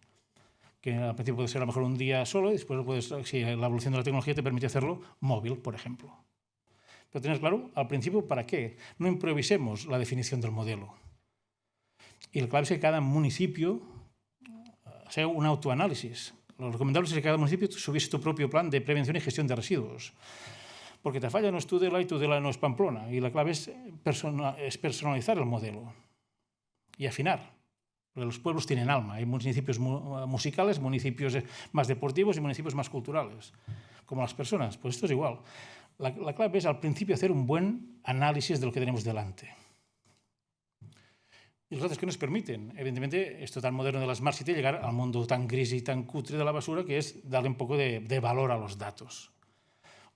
Que al principio puede ser a lo mejor un día solo y después si la evolución de la tecnología te permite hacerlo móvil, por ejemplo. Pero tenés claro, al principio, ¿para qué? No improvisemos la definición del modelo. Y la clave es que cada municipio sea un autoanálisis. Lo recomendable es que cada municipio tuviese tu propio plan de prevención y gestión de residuos. Porque Tafalla no es Tudela y Tudela no es Pamplona. Y la clave es personalizar el modelo y afinar. Porque los pueblos tienen alma. Hay municipios musicales, municipios más deportivos y municipios más culturales. Como las personas, pues esto es igual. La clave es al principio hacer un buen análisis de lo que tenemos delante. Y los datos que nos permiten, evidentemente, esto tan moderno de la Smart City, llegar al mundo tan gris y tan cutre de la basura, que es darle un poco de valor a los datos.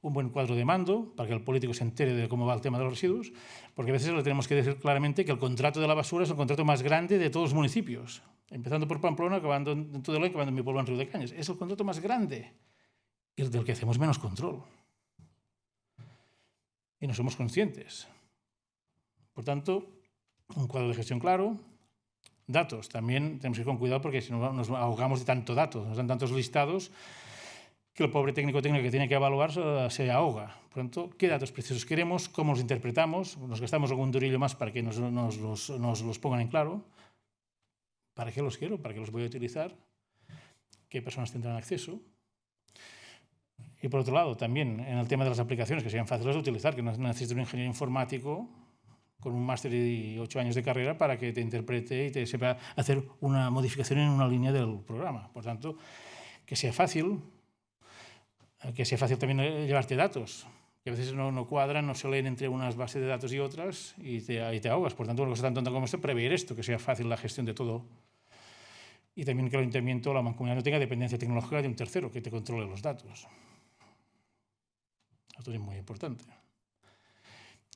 Un buen cuadro de mando para que el político se entere de cómo va el tema de los residuos, porque a veces le tenemos que decir claramente que el contrato de la basura es el contrato más grande de todos los municipios, empezando por Pamplona, acabando en Tudela y acabando en mi pueblo, en Riudecañas. Es el contrato más grande y el del que hacemos menos control. Y no somos conscientes. Por tanto, un cuadro de gestión claro. Datos, también tenemos que ir con cuidado porque si no nos ahogamos de tanto dato, nos dan tantos listados que el pobre técnico que tiene que evaluar se ahoga. Por tanto, ¿qué datos precisos queremos? ¿Cómo los interpretamos? ¿Nos gastamos algún durillo más para que nos los pongan en claro? ¿Para qué los quiero? ¿Para qué los voy a utilizar? ¿Qué personas tendrán acceso? Y por otro lado, también en el tema de las aplicaciones que sean fáciles de utilizar, que no necesite un ingeniero informático con un máster y 8 años de carrera para que te interprete y te sepa hacer una modificación en una línea del programa. Por tanto, que sea fácil también llevarte datos, que a veces no cuadran, no se leen entre unas bases de datos y otras y te ahogas. Por tanto, una cosa tan tonta como esto, prever esto, que sea fácil la gestión de todo. Y también que el ayuntamiento, la mancomunidad no tenga dependencia tecnológica de un tercero que te controle los datos. Esto es muy importante.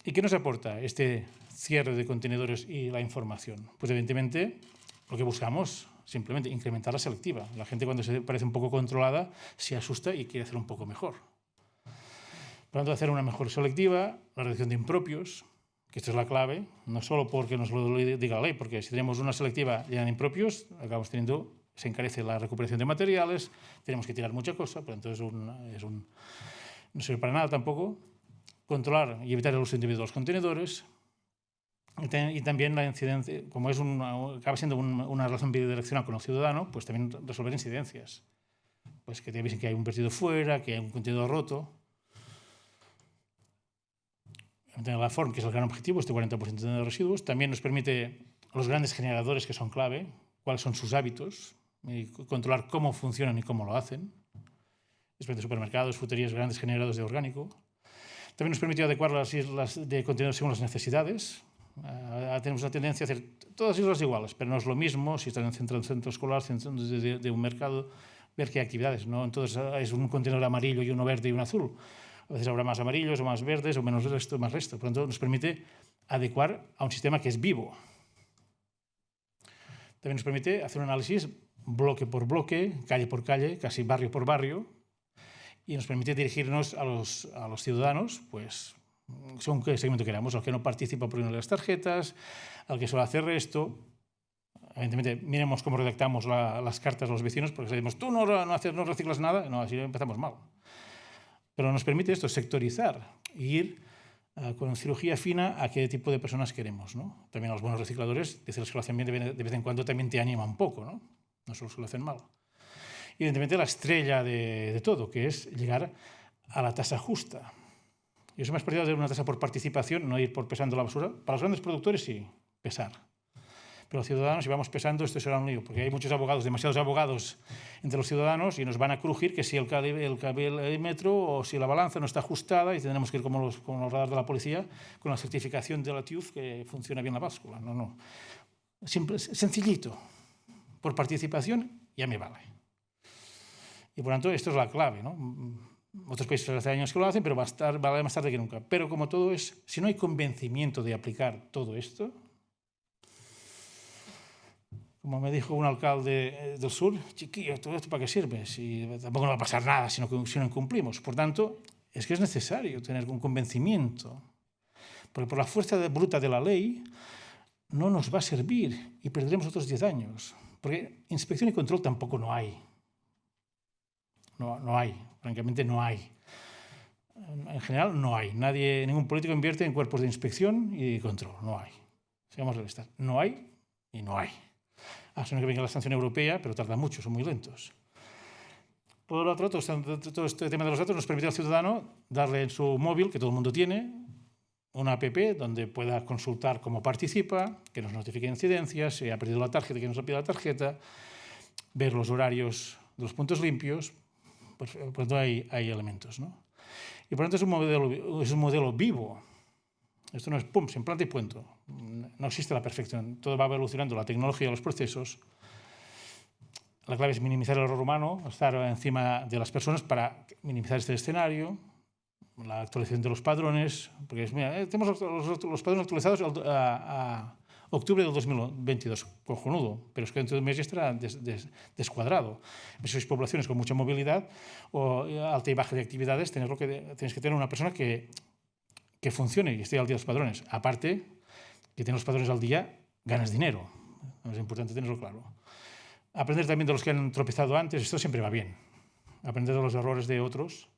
¿Y qué nos aporta este cierre de contenedores y la información? Pues evidentemente lo que buscamos simplemente incrementar la selectiva. La gente cuando se parece un poco controlada se asusta y quiere hacer un poco mejor. Por lo tanto, hacer una mejor selectiva, la reducción de impropios, que esto es la clave, no solo porque nos lo diga la ley, porque si tenemos una selectiva llena de impropios, acabamos teniendo, se encarece la recuperación de materiales, tenemos que tirar mucha cosa, por lo tanto no sirve para nada tampoco. Controlar y evitar el uso indebido de los contenedores. Y también la incidencia, como acaba siendo una relación bidireccional con el ciudadano, pues también resolver incidencias. Pues que te avisen que hay un vertido fuera, que hay un contenedor roto. La FORM, que es el gran objetivo, este 40% de residuos, también nos permite los grandes generadores que son clave, cuáles son sus hábitos, y controlar cómo funcionan y cómo lo hacen. Después de supermercados, fruterías, grandes generadores de orgánico. También nos permitió adecuar las islas de contenedores según las necesidades. Tenemos una tendencia a hacer todas islas iguales, pero no es lo mismo si están en un centro escolar, centro de un mercado, ver qué actividades. ¿No? Entonces es un contenedor amarillo y uno verde y uno azul. A veces habrá más amarillos o más verdes o menos resto, más resto. Por lo tanto, nos permite adecuar a un sistema que es vivo. También nos permite hacer un análisis bloque por bloque, calle por calle, casi barrio por barrio, y nos permite dirigirnos a los ciudadanos, pues, según qué segmento queramos, al que no participa por una de las tarjetas, al que solo hace resto. Evidentemente, miremos cómo redactamos las cartas a los vecinos, porque si decimos, tú no reciclas nada, no, así empezamos mal. Pero nos permite esto, sectorizar e ir con cirugía fina a qué tipo de personas queremos, ¿no? También a los buenos recicladores, decirles que lo hacen bien de vez en cuando también te anima un poco, ¿no? No solo se lo hacen mal. Y evidentemente la estrella de todo, que es llegar a la tasa justa. Yo soy más partidario de una tasa por participación, no ir por pesando la basura. Para los grandes productores sí, pesar. Pero los ciudadanos, si vamos pesando, esto será un lío, porque hay muchos abogados, demasiados abogados entre los ciudadanos, y nos van a crujir que si el cabímetro o si la balanza no está ajustada, y tendremos que ir como los radares de la policía, con la certificación de la TÜV que funciona bien la báscula. No. Simple, sencillito. Por participación ya me vale. Y por tanto, esto es la clave, ¿no? Otros países hace años que lo hacen, pero vale más tarde que nunca. Pero como todo es, si no hay convencimiento de aplicar todo esto, como me dijo un alcalde del sur, chiquillo, ¿todo esto para qué sirve? Si tampoco no va a pasar nada si no incumplimos. Por tanto, es que es necesario tener un convencimiento. Porque por la fuerza bruta de la ley no nos va a servir y perderemos otros 10 años. Porque inspección y control tampoco no hay. No hay, francamente no hay. En general no hay. Ningún político invierte en cuerpos de inspección y control. No hay. Seamos realistas. No hay y no hay. Sino que venga la sanción europea, pero tarda mucho, son muy lentos. Por otro lado, todo este tema de los datos nos permite al ciudadano darle en su móvil, que todo el mundo tiene, una app donde pueda consultar cómo participa, que nos notifique incidencias, si ha perdido la tarjeta, que nos pida la tarjeta, ver los horarios de los puntos limpios. Por lo tanto, hay elementos, ¿no? Y por lo tanto es un modelo vivo. Esto no es pum, sin planta y punto. No existe la perfección. Todo va evolucionando, la tecnología, los procesos. La clave es minimizar el error humano, estar encima de las personas para minimizar este escenario. La actualización de los padrones, porque mira, tenemos los padrones actualizados a octubre del 2022, cojonudo, pero es que dentro de un mes ya estará descuadrado. Si sois poblaciones con mucha movilidad o alta y baja de actividades, tienes que tener una persona que funcione y esté al día de los padrones. Aparte, que tener los padrones al día, ganas dinero. Es importante tenerlo claro. Aprender también de los que han tropezado antes, esto siempre va bien. Aprender de los errores de otros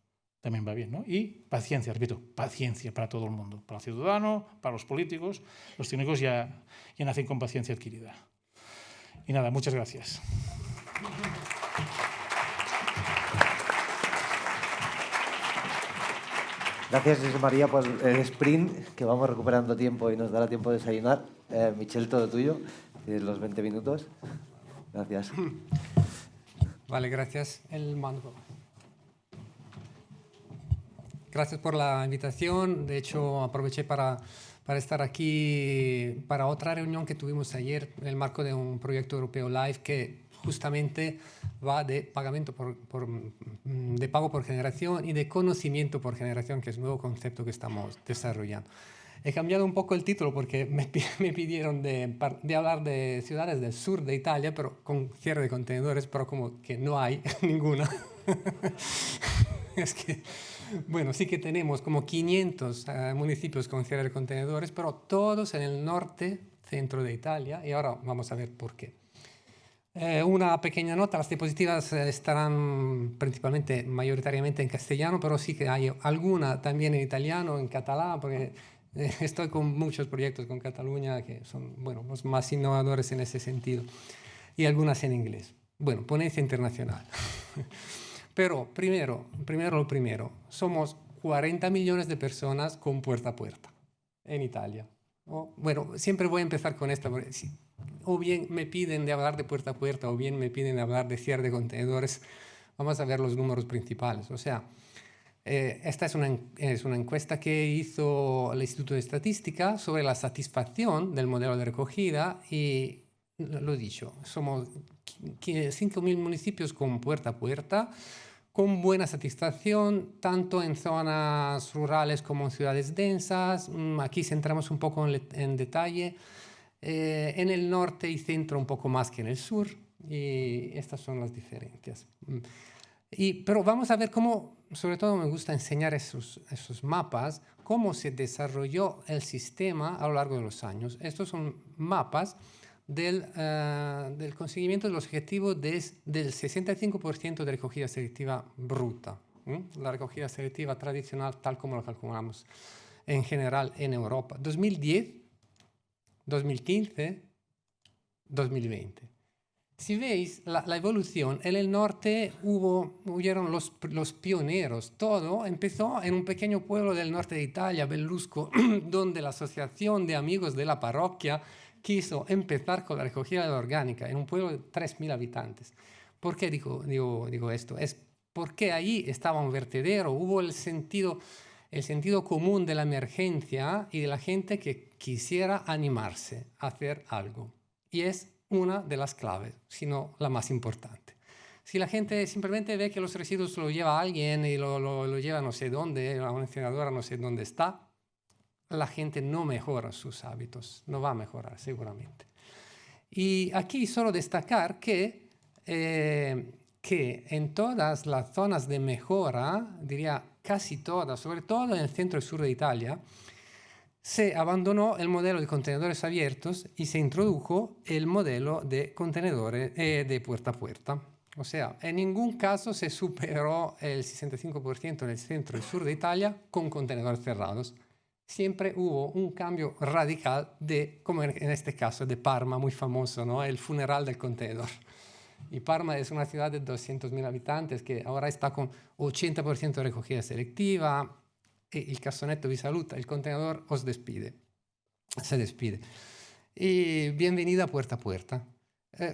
también va bien, ¿no? Y paciencia, repito, paciencia para todo el mundo, para el ciudadano, para los políticos. Los técnicos ya nacen con paciencia adquirida. Y nada, muchas gracias. Gracias, José María, por el sprint, que vamos recuperando tiempo y nos dará tiempo de desayunar. Michel, todo tuyo, tienes los 20 minutos. Gracias. Vale, gracias. El mando. Gracias por la invitación. De hecho, aproveché para estar aquí para otra reunión que tuvimos ayer en el marco de un proyecto europeo LIFE que justamente va de pago por generación y de conocimiento por generación, que es un nuevo concepto que estamos desarrollando. He cambiado un poco el título porque me pidieron de hablar de ciudades del sur de Italia, pero con cierre de contenedores, pero como que no hay ninguna. Es que, bueno, sí que tenemos como 500 municipios con cierre de contenedores, pero todos en el norte, centro de Italia, y ahora vamos a ver por qué. Una pequeña nota, las diapositivas estarán principalmente, mayoritariamente en castellano, pero sí que hay alguna también en italiano, en catalán, porque estoy con muchos proyectos con Cataluña que son, bueno, los más innovadores en ese sentido, y algunas en inglés. Bueno, ponencia internacional. Pero primero lo primero, somos 40 millones de personas con puerta a puerta en Italia. Bueno, siempre voy a empezar con esta, porque o bien me piden de hablar de puerta a puerta o bien me piden de hablar de cierre de contenedores. Vamos a ver los números principales. O sea, esta es una encuesta que hizo el Instituto de Estadística sobre la satisfacción del modelo de recogida y, lo dicho, somos 5.000 municipios con puerta a puerta, con buena satisfacción, tanto en zonas rurales como en ciudades densas. Aquí centramos un poco en detalle. En el norte y centro un poco más que en el sur, y estas son las diferencias. Pero vamos a ver cómo, sobre todo me gusta enseñar esos mapas, cómo se desarrolló el sistema a lo largo de los años. Estos son mapas del conseguimiento de los objetivos del 65% de recogida selectiva bruta. La recogida selectiva tradicional, tal como lo calculamos en general en Europa. 2010, 2015, 2020. Si veis la evolución, en el norte hubieron los pioneros. Todo empezó en un pequeño pueblo del norte de Italia, Bellusco, donde la asociación de amigos de la parroquia quiso empezar con la recogida de la orgánica en un pueblo de 3.000 habitantes. ¿Por qué digo esto? Es porque ahí estaba un vertedero, hubo el sentido común de la emergencia y de la gente que quisiera animarse a hacer algo. Y es una de las claves, si no la más importante. Si la gente simplemente ve que los residuos lo lleva alguien y lo lleva no sé dónde, a una incineradora no sé dónde está, la gente no mejora sus hábitos, no va a mejorar seguramente. Y aquí solo destacar que en todas las zonas de mejora, diría casi todas, sobre todo en el centro y sur de Italia, se abandonó el modelo de contenedores abiertos y se introdujo el modelo de contenedores de puerta a puerta. O sea, en ningún caso se superó el 65% en el centro y sur de Italia con contenedores cerrados. Siempre hubo un cambio radical como en este caso de Parma, muy famoso, ¿no? El funeral del contenedor. Y Parma es una ciudad de 200.000 habitantes que ahora está con 80% de recogida selectiva. Y el cassonetto vi saluta, el contenedor se despide. Y bienvenida puerta a puerta.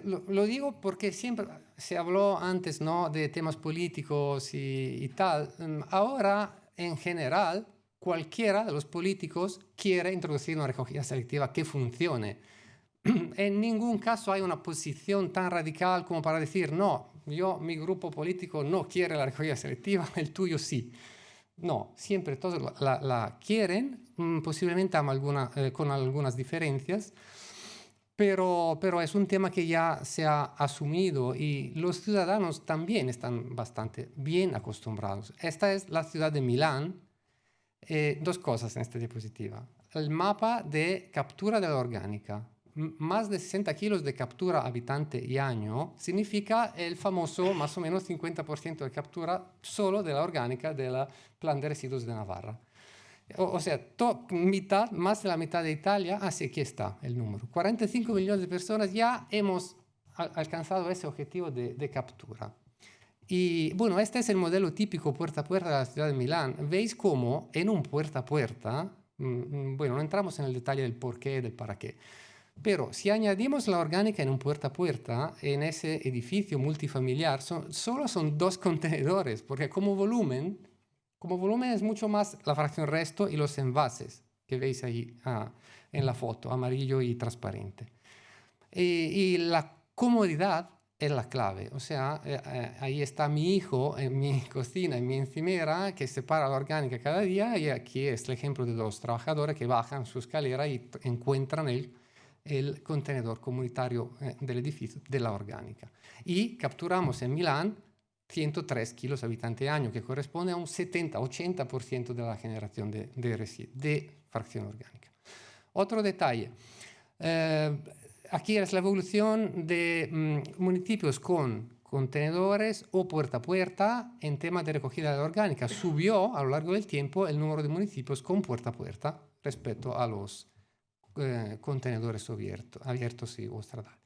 Lo digo porque siempre se habló antes, ¿no?, de temas políticos y tal. Ahora, en general, cualquiera de los políticos quiere introducir una recogida selectiva que funcione. En ningún caso hay una posición tan radical como para decir, no, mi grupo político no quiere la recogida selectiva, el tuyo sí. No, siempre todos la quieren, posiblemente con algunas diferencias, pero es un tema que ya se ha asumido y los ciudadanos también están bastante bien acostumbrados. Esta es la ciudad de Milán. Dos cosas en esta diapositiva. El mapa de captura de la orgánica. Más de 60 kilos de captura habitante y año significa el famoso más o menos 50% de captura solo de la orgánica del Plan de Residuos de Navarra. O sea, más de la mitad de Italia, así aquí está el número. 45 millones de personas ya hemos alcanzado ese objetivo de captura. Y bueno, este es el modelo típico puerta a puerta de la ciudad de Milán. Veis cómo en un puerta a puerta, bueno, no entramos en el detalle del por qué, del para qué, pero si añadimos la orgánica en un puerta a puerta, en ese edificio multifamiliar, solo son 2 contenedores, porque como volumen es mucho más la fracción resto y los envases que veis ahí en la foto, amarillo y transparente. Y la comodidad es la clave. O sea, ahí está mi hijo en mi cocina, en mi encimera, que separa la orgánica cada día, y aquí es el ejemplo de 2 trabajadores que bajan su escalera y encuentran el contenedor comunitario del edificio de la orgánica. Y capturamos en Milán 103 kilos habitante año, que corresponde a un 70-80% de la generación de fracción orgánica. Otro detalle. Aquí es la evolución de municipios con contenedores o puerta a puerta en tema de recogida de la orgánica. Subió a lo largo del tiempo el número de municipios con puerta a puerta respecto a los contenedores abiertos y estradales.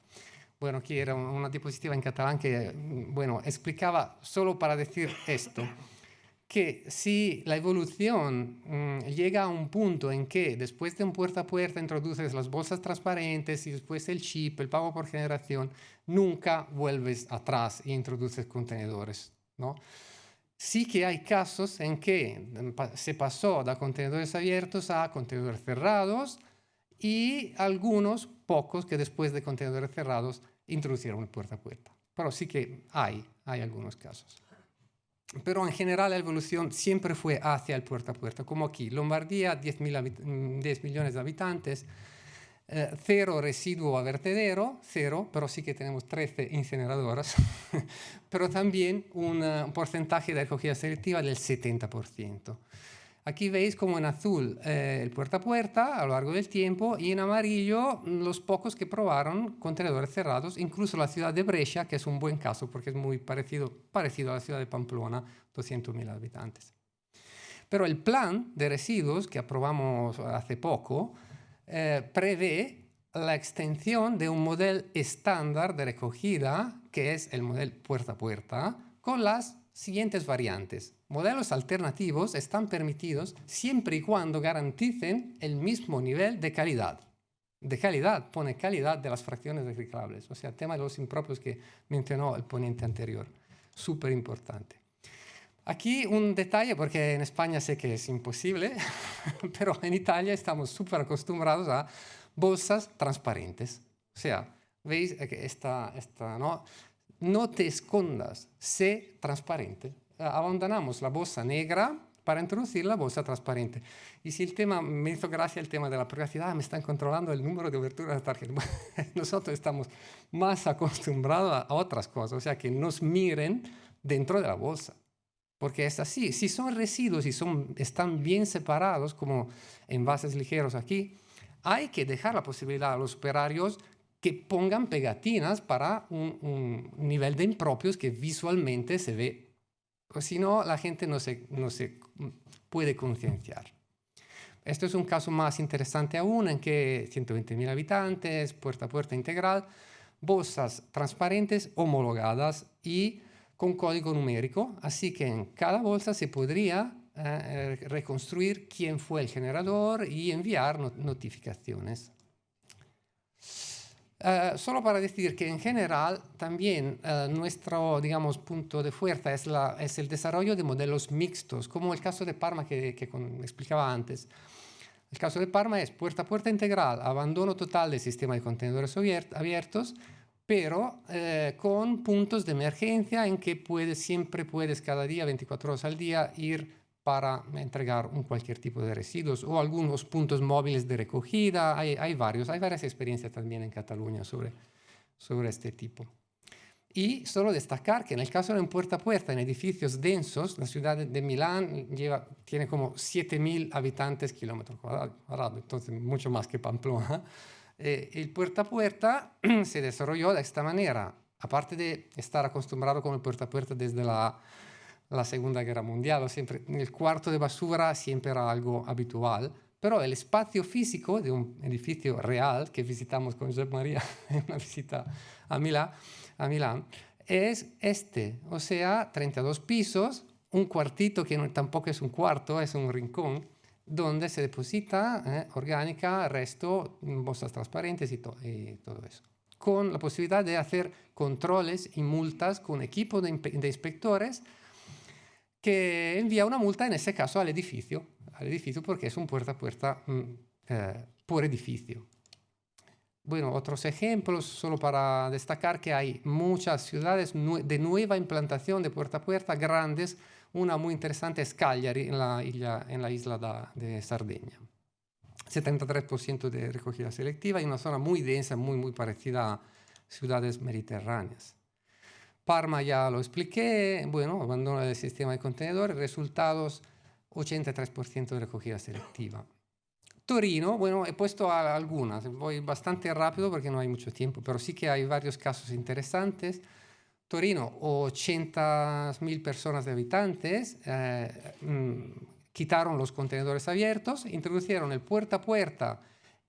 Bueno, aquí era una diapositiva en catalán que, bueno, explicaba solo para decir esto, que si la evolución llega a un punto en que después de un puerta a puerta introduces las bolsas transparentes y después el chip, el pago por generación, nunca vuelves atrás e introduces contenedores, ¿no? Sí que hay casos en que se pasó de contenedores abiertos a contenedores cerrados, y algunos pocos que después de contenedores cerrados introducieron puerta a puerta. Pero sí que hay algunos casos. Pero en general la evolución siempre fue hacia el puerta a puerta, como aquí. Lombardía, 10 millones de habitantes, 0 residuo a vertedero, 0, pero sí que tenemos 13 incineradoras, pero también un porcentaje de recogida selectiva del 70%. Aquí veis como en azul el puerta a puerta a lo largo del tiempo y en amarillo los pocos que probaron contenedores cerrados, incluso la ciudad de Brescia, que es un buen caso porque es muy parecido a la ciudad de Pamplona, 200.000 habitantes. Pero el plan de residuos que aprobamos hace poco prevé la extensión de un modelo estándar de recogida, que es el modelo puerta a puerta, con las siguientes variantes. Modelos alternativos están permitidos siempre y cuando garanticen el mismo nivel de calidad. de calidad, pone calidad de las fracciones reciclables. O sea, el tema de los impropios que mencionó el ponente anterior, súper importante. Aquí un detalle, porque en España sé que es imposible, pero en Italia estamos súper acostumbrados a bolsas transparentes. O sea, veis que esta ¿no? No te escondas, sé transparente. Abandonamos la bolsa negra para introducir la bolsa transparente. Y si el tema, me hizo gracia el tema de la privacidad, me están controlando el número de apertura de la tarjeta. Nosotros estamos más acostumbrados a otras cosas, o sea, que nos miren dentro de la bolsa. Porque es así, si son residuos y están bien separados, como envases ligeros aquí, hay que dejar la posibilidad a los operarios que pongan pegatinas para un nivel de impropios que visualmente se ve. O si no, la gente no se puede concienciar. Esto es un caso más interesante aún, en que 120.000 habitantes, puerta a puerta integral, bolsas transparentes homologadas y con código numérico, así que en cada bolsa se podría reconstruir quién fue el generador y enviar notificaciones. Solo para decir que en general también nuestro, digamos, punto de fuerza es el desarrollo de modelos mixtos, como el caso de Parma que explicaba antes. El caso de Parma es puerta a puerta integral, abandono total del sistema de contenedores abiertos, pero con puntos de emergencia en que siempre puedes cada día, 24 horas al día, ir para entregar cualquier tipo de residuos o algunos puntos móviles de recogida. Hay varias experiencias también en Cataluña sobre este tipo. Y solo destacar que en el caso de un puerta a puerta en edificios densos, la ciudad de Milán tiene como 7.000 habitantes kilómetros cuadrados, entonces mucho más que Pamplona. El puerta a puerta se desarrolló de esta manera, aparte de estar acostumbrado con el puerta a puerta desde la Segunda Guerra Mundial, siempre, el cuarto de basura siempre era algo habitual, pero el espacio físico de un edificio real que visitamos con Josep María en una visita a Milán es o sea, 32 pisos, un cuartito que tampoco es un cuarto, es un rincón, donde se deposita orgánica, resto, bolsas transparentes y todo eso. Con la posibilidad de hacer controles y multas con equipo de inspectores que envía una multa, en ese caso, al edificio porque es un puerta a puerta por edificio. Bueno, otros ejemplos, solo para destacar que hay muchas ciudades de nueva implantación de puerta a puerta grandes. Una muy interesante es Cagliari, en la isla de Sardeña. 73% de recogida selectiva y una zona muy densa, muy parecida a ciudades mediterráneas. Parma ya lo expliqué, bueno, abandono del sistema de contenedores, resultados 83% de recogida selectiva. Torino, bueno, he puesto algunas, voy bastante rápido porque no hay mucho tiempo, pero sí que hay varios casos interesantes. Torino, 80.000 personas de habitantes, quitaron los contenedores abiertos, introdujeron el puerta a puerta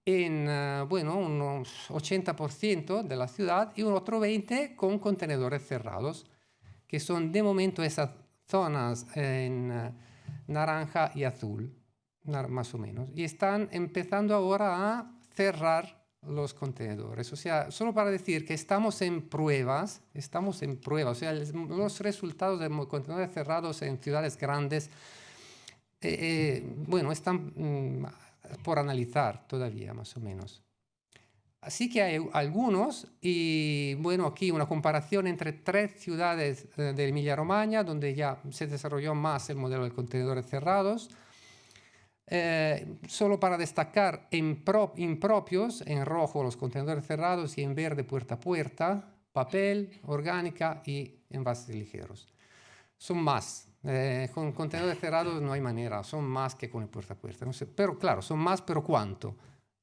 en unos 80% de la ciudad y un otro 20% con contenedores cerrados, que son de momento esas zonas en naranja y azul, más o menos. Y están empezando ahora a cerrar los contenedores. O sea, solo para decir que estamos en pruebas, o sea, los resultados de contenedores cerrados en ciudades grandes, están por analizar todavía, más o menos. Así que hay algunos, y bueno, aquí una comparación entre 3 ciudades de Emilia-Romagna, donde ya se desarrolló más el modelo de contenedores cerrados. Solo para destacar impropios, en rojo los contenedores cerrados y en verde puerta a puerta, papel, orgánica y envases ligeros. Son más. Con contenedores cerrados no hay manera, son más que con el puerta a puerta. No sé, pero claro, son más, pero ¿cuánto?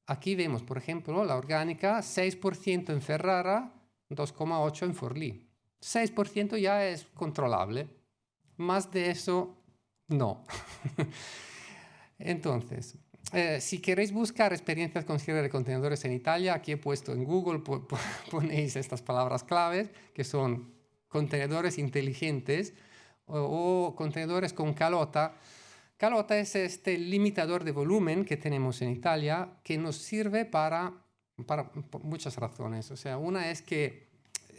Aquí vemos, por ejemplo, la orgánica, 6% en Ferrara, 2,8% en Forlì. 6% ya es controlable. Más de eso, no. Entonces, si queréis buscar experiencias con cierre de contenedores en Italia, aquí he puesto en Google, ponéis estas palabras claves, que son contenedores inteligentes o contenedores con calota. Calota es este limitador de volumen que tenemos en Italia, que nos sirve para por muchas razones. O sea, una es que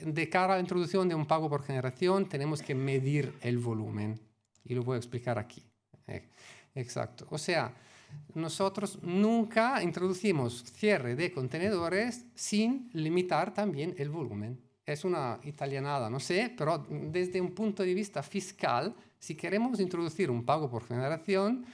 de cara a la introducción de un pago por generación tenemos que medir el volumen. Y lo voy a explicar aquí. Exacto. O sea, nosotros nunca introducimos cierre de contenedores sin limitar también el volumen. Es una italianada, no sé, pero desde un punto de vista fiscal, si queremos introducir un pago por generación,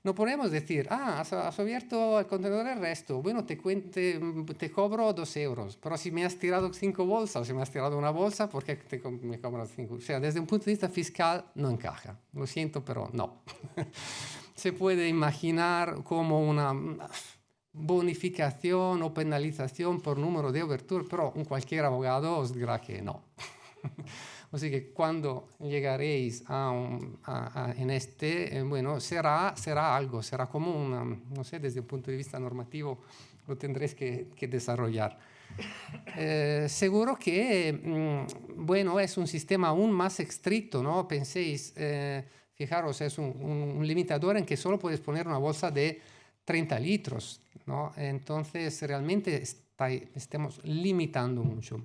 no podemos decir, has abierto el contenedor el resto, bueno, te cobro 2 euros, pero si me has tirado 5 bolsas, o si me has tirado una bolsa, ¿por qué me cobras 5? O sea, desde un punto de vista fiscal no encaja. Lo siento, pero no. Se puede imaginar como una bonificación o penalización por número de obertura, pero cualquier abogado os dirá que no. Así que cuando llegaréis en bueno, será algo, será como una, no sé, desde un punto de vista normativo lo tendréis que desarrollar. Seguro que, bueno, es un sistema aún más estricto, ¿no? Penséis, fijaros, es un limitador en que solo puedes poner una bolsa de 30 litros, ¿no? Entonces, realmente estamos limitando mucho.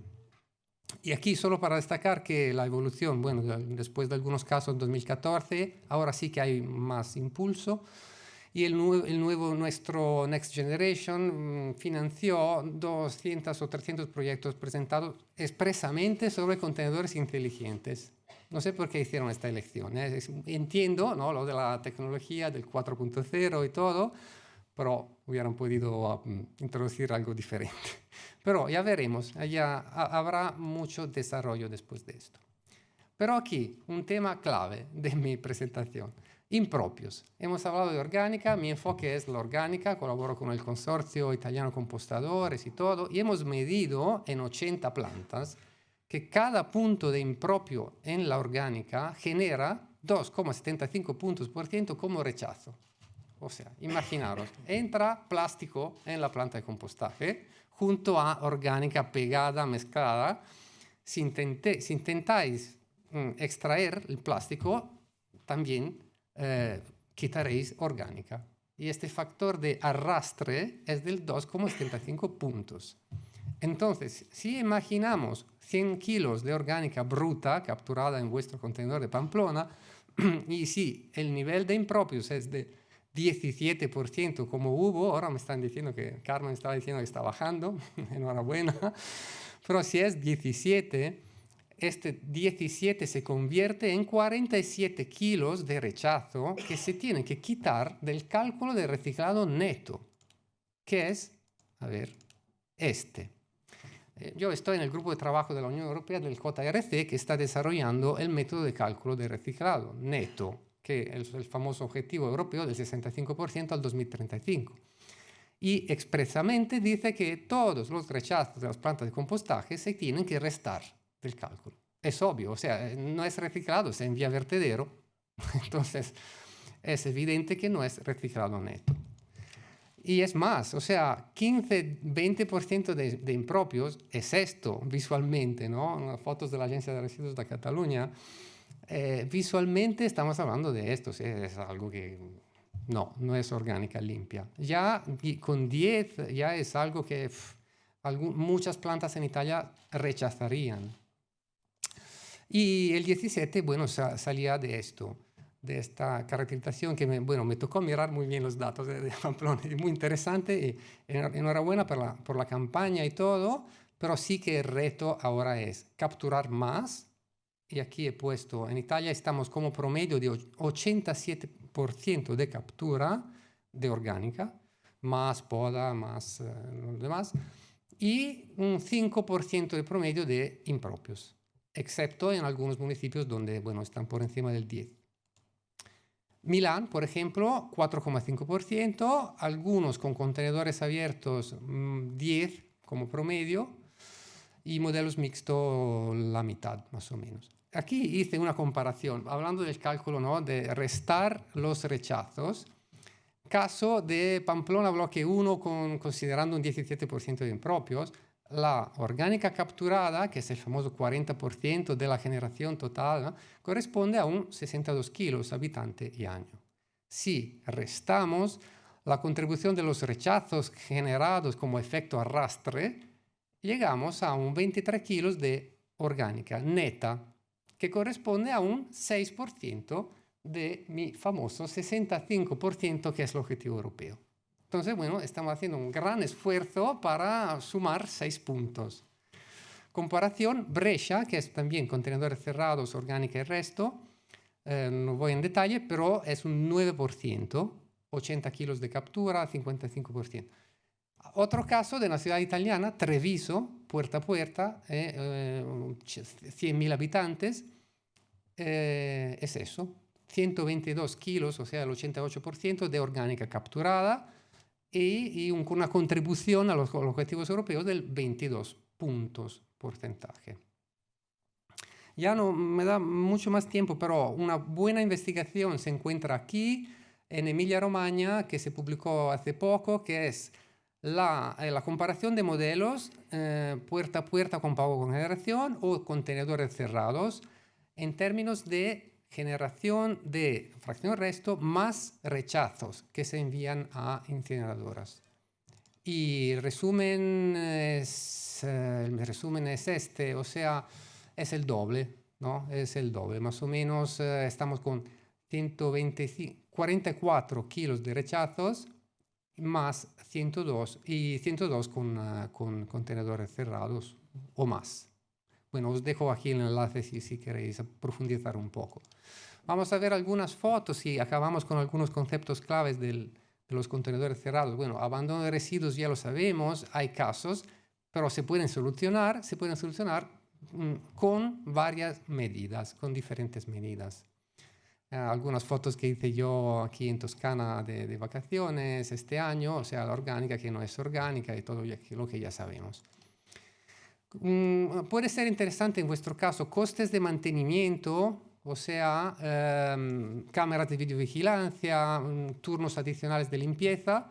Y aquí solo para destacar que la evolución, bueno, después de algunos casos en 2014, ahora sí que hay más impulso. Y nuestro Next Generation financió 200 o 300 proyectos presentados expresamente sobre contenedores inteligentes. No sé por qué hicieron esta elección. Entiendo, ¿no?, lo de la tecnología del 4.0 y todo, pero hubieran podido introducir algo diferente. Pero ya veremos, habrá mucho desarrollo después de esto. Pero aquí, un tema clave de mi presentación. Impropios. Hemos hablado de orgánica, mi enfoque es la orgánica, colaboro con el consorcio italiano Compostadores y todo, y hemos medido en 80 plantas que cada punto de impropio en la orgánica genera 2,75 puntos por ciento como rechazo. O sea, imaginaros, entra plástico en la planta de compostaje junto a orgánica pegada, mezclada. Si intentáis extraer el plástico, también quitaréis orgánica. Y este factor de arrastre es del 2,75 puntos. Entonces, si imaginamos 100 kilos de orgánica bruta capturada en vuestro contenedor de Pamplona, y si el nivel de impropios es de 17% como hubo, ahora me están diciendo que Carmen estaba diciendo que está bajando, enhorabuena, pero si es 17, este 17 se convierte en 47 kilos de rechazo que se tienen que quitar del cálculo de reciclado neto, que es, a ver, este. Yo estoy en el grupo de trabajo de la Unión Europea del JRC que está desarrollando el método de cálculo de reciclado neto, que es el famoso objetivo europeo del 65% al 2035. Y expresamente dice que todos los rechazos de las plantas de compostaje se tienen que restar del cálculo. Es obvio, o sea, no es reciclado, se envía a vertedero, entonces es evidente que no es reciclado neto. Y es más, o sea, 15-20% de impropios es esto visualmente, ¿no? Fotos de la Agencia de Residuos de Cataluña. Visualmente estamos hablando de esto, es algo que no es orgánica limpia. Ya con 10 ya es algo que muchas plantas en Italia rechazarían. Y el 17, bueno, salía de esto, de esta caracterización que me tocó mirar muy bien los datos de Pamplona, es muy interesante y enhorabuena por la campaña y todo, pero sí que el reto ahora es capturar más. Y aquí he puesto, en Italia estamos como promedio de 87% de captura de orgánica, más poda, más lo demás, y un 5% de promedio de impropios, excepto en algunos municipios donde, bueno, están por encima del 10%. Milán, por ejemplo, 4,5%, algunos con contenedores abiertos 10% como promedio, y modelos mixtos la mitad, más o menos. Aquí hice una comparación, hablando del cálculo, ¿no?, de restar los rechazos. Caso de Pamplona bloque 1 considerando un 17% de impropios, la orgánica capturada, que es el famoso 40% de la generación total, ¿no?, corresponde a un 62 kilos habitante y año. Si restamos la contribución de los rechazos generados como efecto arrastre, llegamos a un 23 kilos de orgánica neta, que corresponde a un 6% de mi famoso 65%, que es el objetivo europeo. Entonces, bueno, estamos haciendo un gran esfuerzo para sumar 6 puntos. Comparación, Brescia, que es también contenedores cerrados, orgánica y resto, no voy en detalle, pero es un 9%, 80 kilos de captura, 55%. Otro caso de una ciudad italiana, Treviso, puerta a puerta, 100.000 habitantes, es eso, 122 kilos, o sea, el 88% de orgánica capturada y una contribución a los objetivos europeos del 22 puntos porcentaje. Ya no me da mucho más tiempo, pero una buena investigación se encuentra aquí, en Emilia-Romagna, que se publicó hace poco, que es la comparación de modelos puerta a puerta con pago con generación o contenedores cerrados en términos de generación de fracción resto más rechazos que se envían a incineradoras. Y el resumen es este, o sea, es el doble, ¿no? Es el doble. Más o menos estamos con 44 kilos de rechazos más 102 y 102 con contenedores cerrados o más. Bueno, os dejo aquí el enlace si queréis profundizar un poco. Vamos a ver algunas fotos y acabamos con algunos conceptos claves de los contenedores cerrados. Bueno, abandono de residuos ya lo sabemos, hay casos, pero se pueden solucionar con varias medidas, con diferentes medidas. Algunas fotos que hice yo aquí en Toscana de vacaciones este año, o sea, la orgánica que no es orgánica y todo lo que ya sabemos. Puede ser interesante en vuestro caso costes de mantenimiento, o sea, cámaras de videovigilancia, turnos adicionales de limpieza,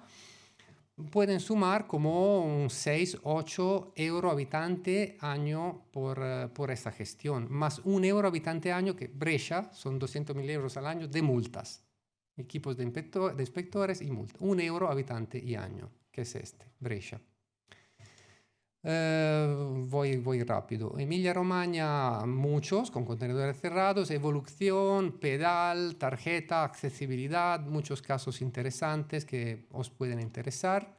pueden sumar como un 6-8 euro habitante año por esta gestión, más 1 euro habitante año, que Brescia son 200.000 euros al año de multas, equipos de inspectores y multas. 1 euro habitante y año, que es Brescia. Voy rápido. Emilia-Romagna, muchos con contenedores cerrados, evolución, pedal, tarjeta, accesibilidad, muchos casos interesantes que os pueden interesar.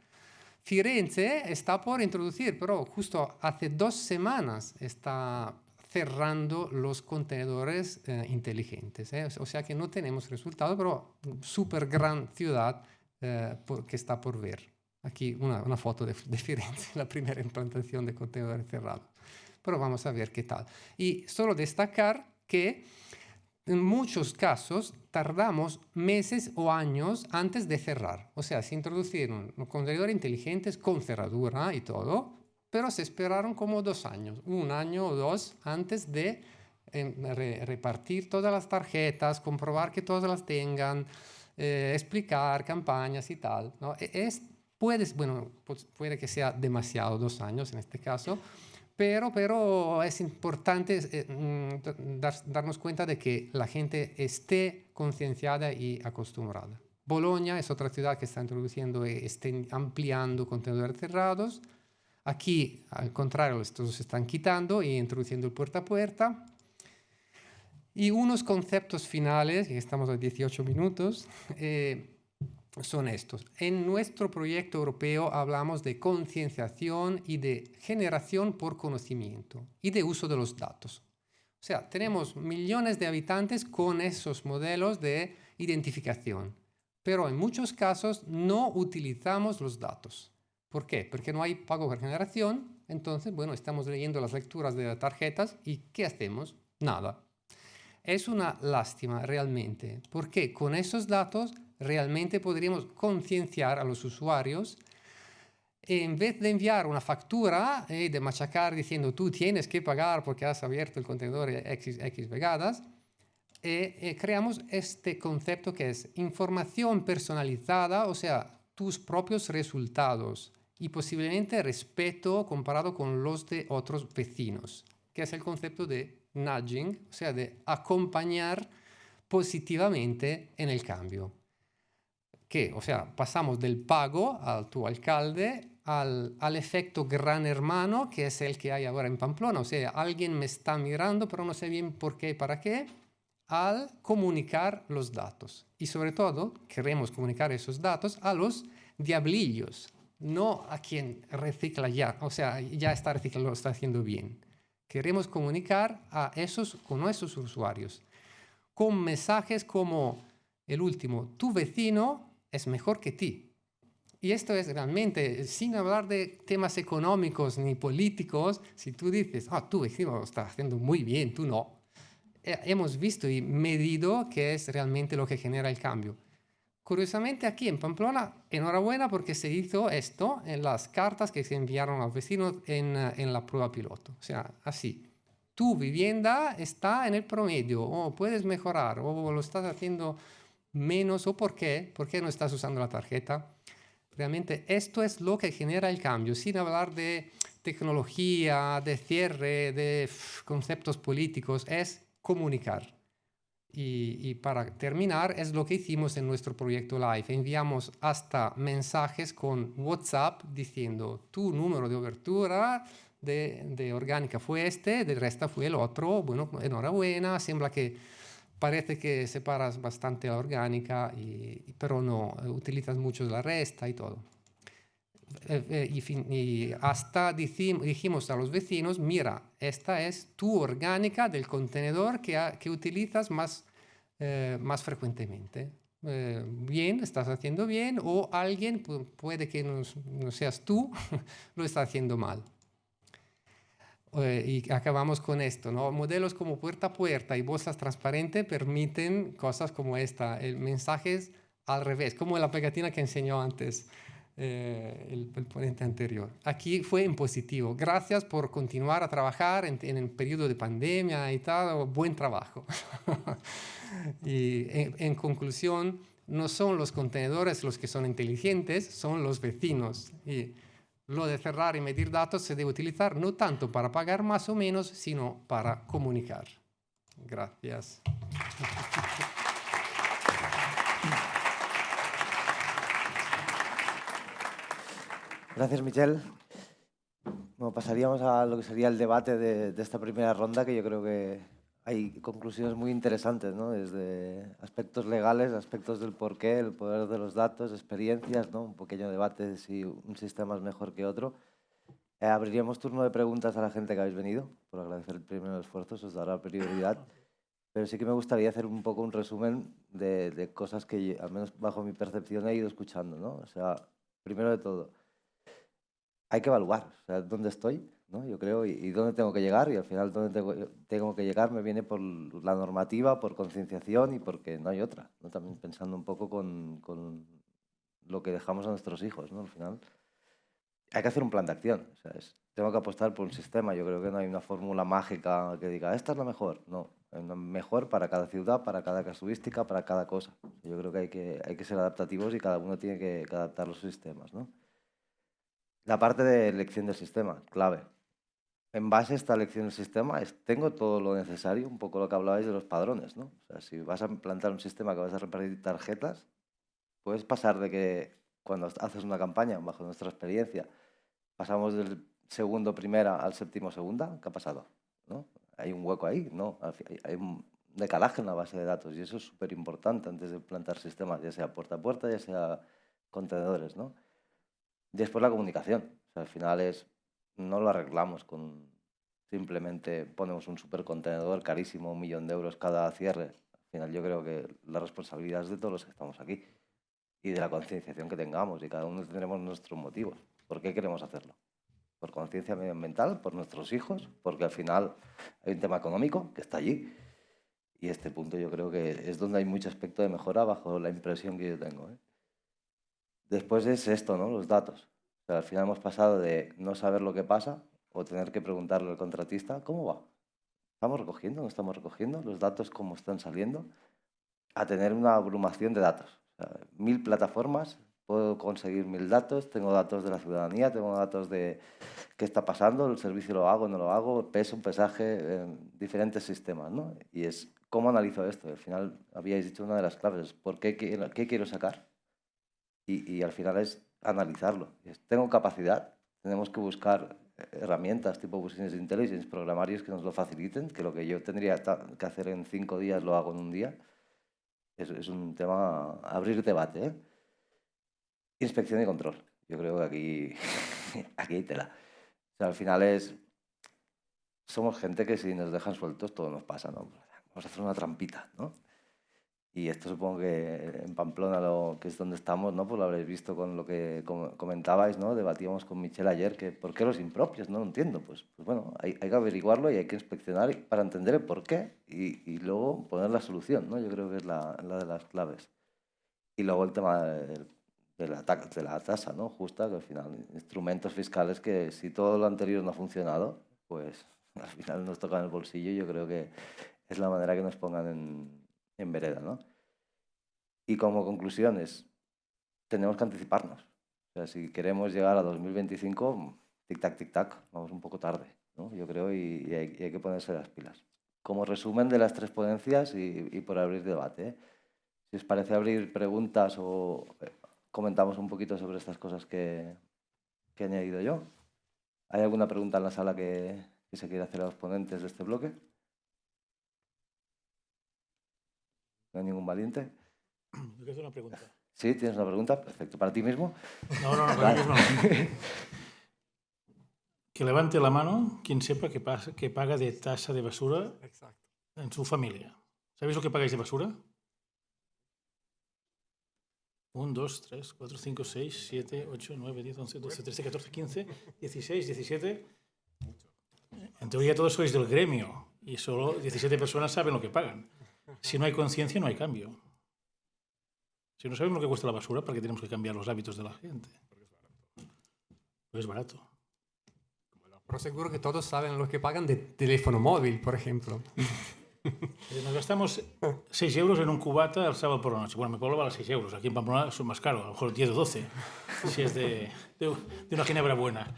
Firenze está por introducir, pero justo hace 2 semanas está cerrando los contenedores inteligentes. O sea que no tenemos resultado, pero súper gran ciudad que está por ver. Aquí una foto de Firenze, la primera implantación de contenedores cerrados. Pero vamos a ver qué tal. Y solo destacar que en muchos casos tardamos meses o años antes de cerrar. O sea, se introdujeron los contenedores inteligentes con cerradura y todo, pero se esperaron como 2 años, 1 año o 2 antes de repartir todas las tarjetas, comprobar que todas las tengan, explicar campañas y tal, ¿no? Puede que sea demasiado 2 años en este caso, pero es importante darnos cuenta de que la gente esté concienciada y acostumbrada. Bolonia es otra ciudad que está introduciendo y está ampliando contenedores cerrados. Aquí, al contrario, estos se están quitando y introduciendo el puerta a puerta. Y unos conceptos finales, que estamos a 18 minutos, son estos. En nuestro proyecto europeo hablamos de concienciación y de generación por conocimiento y de uso de los datos. O sea, tenemos millones de habitantes con esos modelos de identificación, pero en muchos casos no utilizamos los datos. ¿Por qué? Porque no hay pago por generación. Entonces, bueno, estamos leyendo las lecturas de las tarjetas y ¿qué hacemos? Nada. Es una lástima realmente, porque con esos datos realmente podríamos concienciar a los usuarios. En vez de enviar una factura y de machacar diciendo tú tienes que pagar porque has abierto el contenedor X vegadas, creamos este concepto que es información personalizada, o sea, tus propios resultados y posiblemente respeto comparado con los de otros vecinos, que es el concepto de nudging, o sea, de acompañar positivamente en el cambio. ¿Qué? O sea, pasamos del pago al tu alcalde al efecto gran hermano, que es el que hay ahora en Pamplona. O sea, alguien me está mirando, pero no sé bien por qué y para qué, al comunicar los datos. Y sobre todo, queremos comunicar esos datos a los diablillos, no a quien recicla ya. O sea, ya está reciclando, lo está haciendo bien. Queremos comunicar con esos usuarios con mensajes como el último: tu vecino es mejor que ti. Y esto es realmente, sin hablar de temas económicos ni políticos, si tú dices, tu vecino lo está haciendo muy bien, tú no. Hemos visto y medido que es realmente lo que genera el cambio. Curiosamente, aquí en Pamplona, enhorabuena porque se hizo esto en las cartas que se enviaron a los vecinos en la prueba piloto. O sea, así. Tu vivienda está en el promedio, o puedes mejorar, o lo estás haciendo menos, o ¿por qué? ¿Por qué no estás usando la tarjeta? Realmente esto es lo que genera el cambio, sin hablar de tecnología, de cierre, de conceptos políticos, es comunicar. Y para terminar, es lo que hicimos en nuestro proyecto Live. Enviamos hasta mensajes con WhatsApp diciendo: tu número de obertura de orgánica fue este, del resto fue el otro. Bueno, enhorabuena, sembra que parece que separas bastante la orgánica, pero no, utilizas mucho la resta y todo. Y hasta dijimos a los vecinos: mira, esta es tu orgánica del contenedor que utilizas más frecuentemente. Bien, estás haciendo bien, o alguien, puede que no seas tú, lo está haciendo mal. Y acabamos con esto, ¿no? Modelos como puerta a puerta y bolsas transparentes permiten cosas como esta, el mensaje es al revés, como la pegatina que enseñó antes el ponente anterior. Aquí fue en positivo. Gracias por continuar a trabajar en el periodo de pandemia y tal. Buen trabajo. Y en conclusión, no son los contenedores los que son inteligentes, son los vecinos. Y lo de cerrar y medir datos se debe utilizar no tanto para pagar más o menos, sino para comunicar. Gracias. Gracias, Michel. Bueno, pasaríamos a lo que sería el debate de esta primera ronda, que yo creo que hay conclusiones muy interesantes, ¿no? Desde aspectos legales, aspectos del porqué, el poder de los datos, experiencias, ¿no? Un pequeño debate de si un sistema es mejor que otro. Abriríamos turno de preguntas a la gente que habéis venido, por agradecer el primer esfuerzo, os dará prioridad. Pero sí que me gustaría hacer un poco un resumen de cosas que, al menos bajo mi percepción, he ido escuchando, ¿no? O sea, primero de todo, hay que evaluar, o sea, dónde estoy, ¿no? Yo creo, y dónde tengo que llegar, y al final dónde tengo que llegar me viene por la normativa, por concienciación y porque no hay otra, ¿no? También pensando un poco con lo que dejamos a nuestros hijos, ¿no? Al final hay que hacer un plan de acción, o sea, tengo que apostar por un sistema. Yo creo que no hay una fórmula mágica que diga, esta es la mejor, no, hay una mejor para cada ciudad, para cada casuística, para cada cosa. Yo creo que hay que ser adaptativos y cada uno tiene que adaptar los sistemas, ¿no? La parte de elección del sistema, clave. En base a esta elección del sistema, tengo todo lo necesario, un poco lo que hablabais de los padrones, ¿no? O sea, si vas a implantar un sistema que vas a repartir tarjetas, puedes pasar de que cuando haces una campaña, bajo nuestra experiencia, pasamos del segundo primera al séptimo segunda, ¿qué ha pasado? ¿No? ¿Hay un hueco ahí? No, hay un decalaje en la base de datos y eso es súper importante antes de implantar sistemas, ya sea puerta a puerta, ya sea contenedores, ¿no? Después la comunicación, o sea, al final no lo arreglamos con simplemente ponemos un supercontenedor carísimo, 1 millón de euros cada cierre. Al final yo creo que la responsabilidad es de todos los que estamos aquí y de la concienciación que tengamos, y cada uno tendremos nuestros motivos. ¿Por qué queremos hacerlo? Por conciencia medioambiental, por nuestros hijos, porque al final hay un tema económico que está allí. Y este punto yo creo que es donde hay mucho aspecto de mejora bajo la impresión que yo tengo, ¿eh? Después es esto, ¿no? Los datos. O sea, al final hemos pasado de no saber lo que pasa o tener que preguntarle al contratista, ¿cómo va? ¿Estamos recogiendo? ¿No estamos recogiendo? ¿Los datos cómo están saliendo? A tener una abrumación de datos. O sea, 1000 plataformas, puedo conseguir 1000 datos, tengo datos de la ciudadanía, tengo datos de qué está pasando, el servicio lo hago, no lo hago, peso, pesaje, diferentes sistemas, ¿no? Y es cómo analizo esto. Al final habíais dicho una de las claves, ¿por qué quiero sacar? y al final es analizarlo. Tengo capacidad, tenemos que buscar herramientas tipo Business Intelligence, programarios que nos lo faciliten, que lo que yo tendría que hacer en 5 días lo hago en un día. Es un tema a abrir debate, ¿eh? Inspección y control. Yo creo que aquí hay tela. O sea, al final somos gente que si nos dejan sueltos todo nos pasa, ¿no? Vamos a hacer una trampita, ¿no? Y esto supongo que en Pamplona, que es donde estamos, ¿no? Pues lo habréis visto con lo que comentabais, ¿no? Debatíamos con Michelle ayer que ¿por qué los impropios? No lo entiendo. Pues bueno, hay que averiguarlo y hay que inspeccionar para entender el por qué y luego poner la solución, ¿no? Yo creo que es la de las claves. Y luego el tema de la tasa, ¿no? Justa, que al final, instrumentos fiscales que si todo lo anterior no ha funcionado, pues al final nos toca en el bolsillo y yo creo que es la manera que nos pongan en vereda, ¿no? Y como conclusiones, tenemos que anticiparnos. O sea, si queremos llegar a 2025, tic-tac, tic-tac, vamos un poco tarde, ¿no? Yo creo, y hay que ponerse las pilas. Como resumen de las 3 ponencias y por abrir debate, ¿eh? Si os parece abrir preguntas o comentamos un poquito sobre estas cosas que he añadido yo. ¿Hay alguna pregunta en la sala que se quiera hacer a los ponentes de este bloque? ¿No hay ningún valiente? Yo quiero hacer una pregunta. Sí, ¿tienes una pregunta? Perfecto. ¿Para ti mismo? No, para mí mismo no. Que levante la mano quien sepa que paga de tasa de basura en su familia. ¿Sabéis lo que pagáis de basura? 1, 2, 3, 4, 5, 6, 7, 8, 9, 10, 11, 12, 13, 14, 15, 16, 17. En teoría todos sois del gremio y solo 17 personas saben lo que pagan. Si no hay conciencia, no hay cambio. Si no sabemos lo que cuesta la basura, ¿para qué tenemos que cambiar los hábitos de la gente? Porque es barato. Pero seguro que todos saben lo que pagan de teléfono móvil, por ejemplo. Nos gastamos 6 euros en un cubata el sábado por la noche. Bueno, mi pueblo vale 6 euros. Aquí en Pamplona son más caros, a lo mejor 10 o 12, si es de una ginebra buena.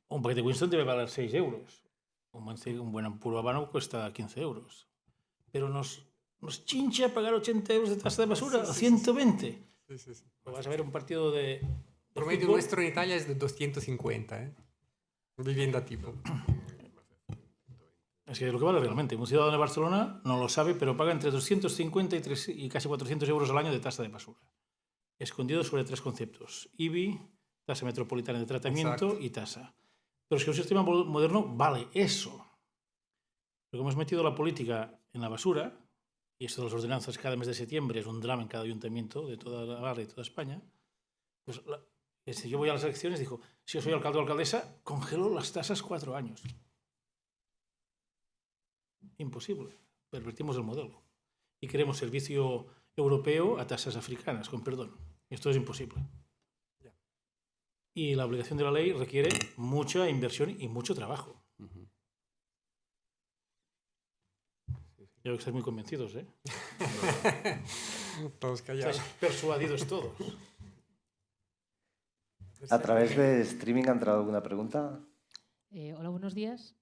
Un paquete de Winston debe valer 6 euros. Un buen puro habano cuesta 15 euros. Pero nos chincha pagar 80 euros de tasa de basura, 120. Sí. Vas a ver un partido de Promedio fútbol. nuestro en Italia es de 250, ¿eh? Vivienda tipo. Es que es lo que vale realmente. Un ciudadano de Barcelona no lo sabe, pero paga entre 250 y casi 400 euros al año de tasa de basura. Escondido sobre 3 conceptos. IBI, tasa metropolitana de tratamiento. Exacto. Y tasa. Pero es que un sistema moderno vale eso. Pero como hemos metido la política en la basura, y esto de las ordenanzas cada mes de septiembre es un drama en cada ayuntamiento de toda Navarra y toda España, pues yo voy a las elecciones y digo, si yo soy alcalde o alcaldesa, congelo las tasas 4 años. Imposible. Pervertimos el modelo. Y queremos servicio europeo a tasas africanas, con perdón. Esto es imposible. Y la obligación de la ley requiere mucha inversión y mucho trabajo. Yo creo que estáis muy convencidos, ¿eh? Todos callados. Estáis persuadidos todos. ¿A través de streaming ha entrado alguna pregunta? Hola, buenos días.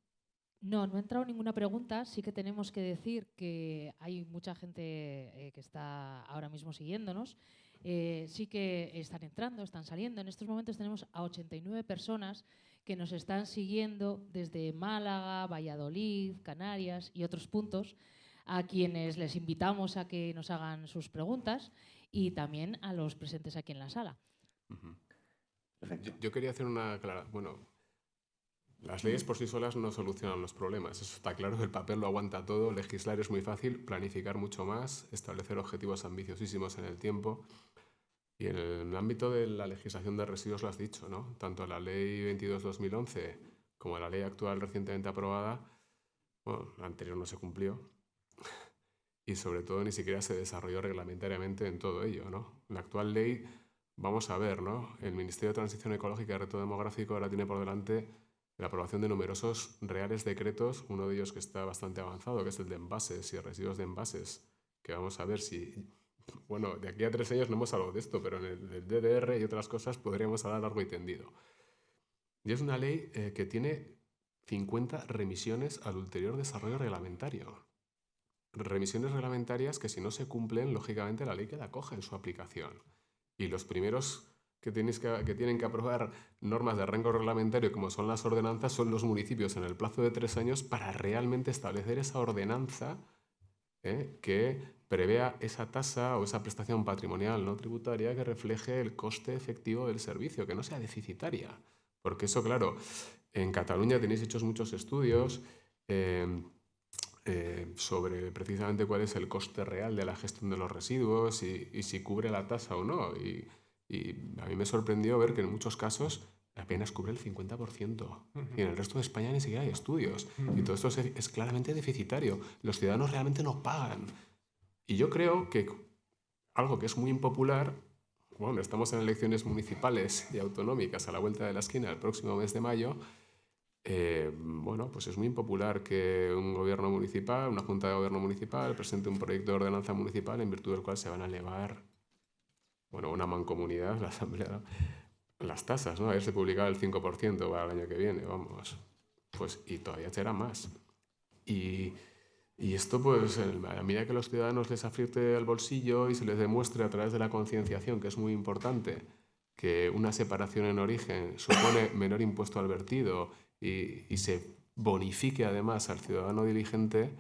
No ha entrado ninguna pregunta. Sí que tenemos que decir que hay mucha gente que está ahora mismo siguiéndonos. Sí que están entrando, están saliendo. En estos momentos tenemos a 89 personas que nos están siguiendo desde Málaga, Valladolid, Canarias y otros puntos, a quienes les invitamos a que nos hagan sus preguntas y también a los presentes aquí en la sala. Perfecto. Yo quería hacer una aclaración. Bueno, las leyes por sí solas no solucionan los problemas, eso está claro, el papel lo aguanta todo, legislar es muy fácil, planificar mucho más, establecer objetivos ambiciosísimos en el tiempo. Y en el ámbito de la legislación de residuos lo has dicho, ¿no? Tanto la Ley 22/2011 como la ley actual recientemente aprobada, bueno, la anterior no se cumplió y sobre todo ni siquiera se desarrolló reglamentariamente en todo ello, ¿no? La actual ley, vamos a ver, ¿no? El Ministerio de Transición Ecológica y Reto Demográfico ahora tiene por delante la aprobación de numerosos reales decretos, uno de ellos que está bastante avanzado, que es el de envases y residuos de envases, que vamos a ver si... Bueno, de aquí a 3 años no hemos hablado de esto, pero en el DDR y otras cosas podríamos hablar largo y tendido. Y es una ley que tiene 50 remisiones al ulterior desarrollo reglamentario. Remisiones reglamentarias que si no se cumplen, lógicamente la ley queda coja en su aplicación. Y los primeros que tienen que aprobar normas de rango reglamentario, como son las ordenanzas, son los municipios en el plazo de 3 años para realmente establecer esa ordenanza que prevea esa tasa o esa prestación patrimonial no tributaria que refleje el coste efectivo del servicio, que no sea deficitaria. Porque eso, claro, en Cataluña tenéis hechos muchos estudios sobre precisamente cuál es el coste real de la gestión de los residuos y si cubre la tasa o no. Y a mí me sorprendió ver que en muchos casos apenas cubre el 50%. Y en el resto de España ni siquiera hay estudios. Y todo esto es claramente deficitario. Los ciudadanos realmente no pagan. Y yo creo que algo que es muy impopular, bueno, estamos en elecciones municipales y autonómicas a la vuelta de la esquina el próximo mes de mayo, bueno, pues es muy impopular que un gobierno municipal, una junta de gobierno municipal, presente un proyecto de ordenanza municipal en virtud del cual se van a elevar, bueno, una mancomunidad, la asamblea, las tasas, ¿no? Ayer se publicaba el 5% para el año que viene, vamos. Pues, y todavía será más. Y esto, pues, a medida que los ciudadanos les apriete el bolsillo y se les demuestre a través de la concienciación, que es muy importante, que una separación en origen supone menor impuesto al vertido y se bonifique además al ciudadano diligente,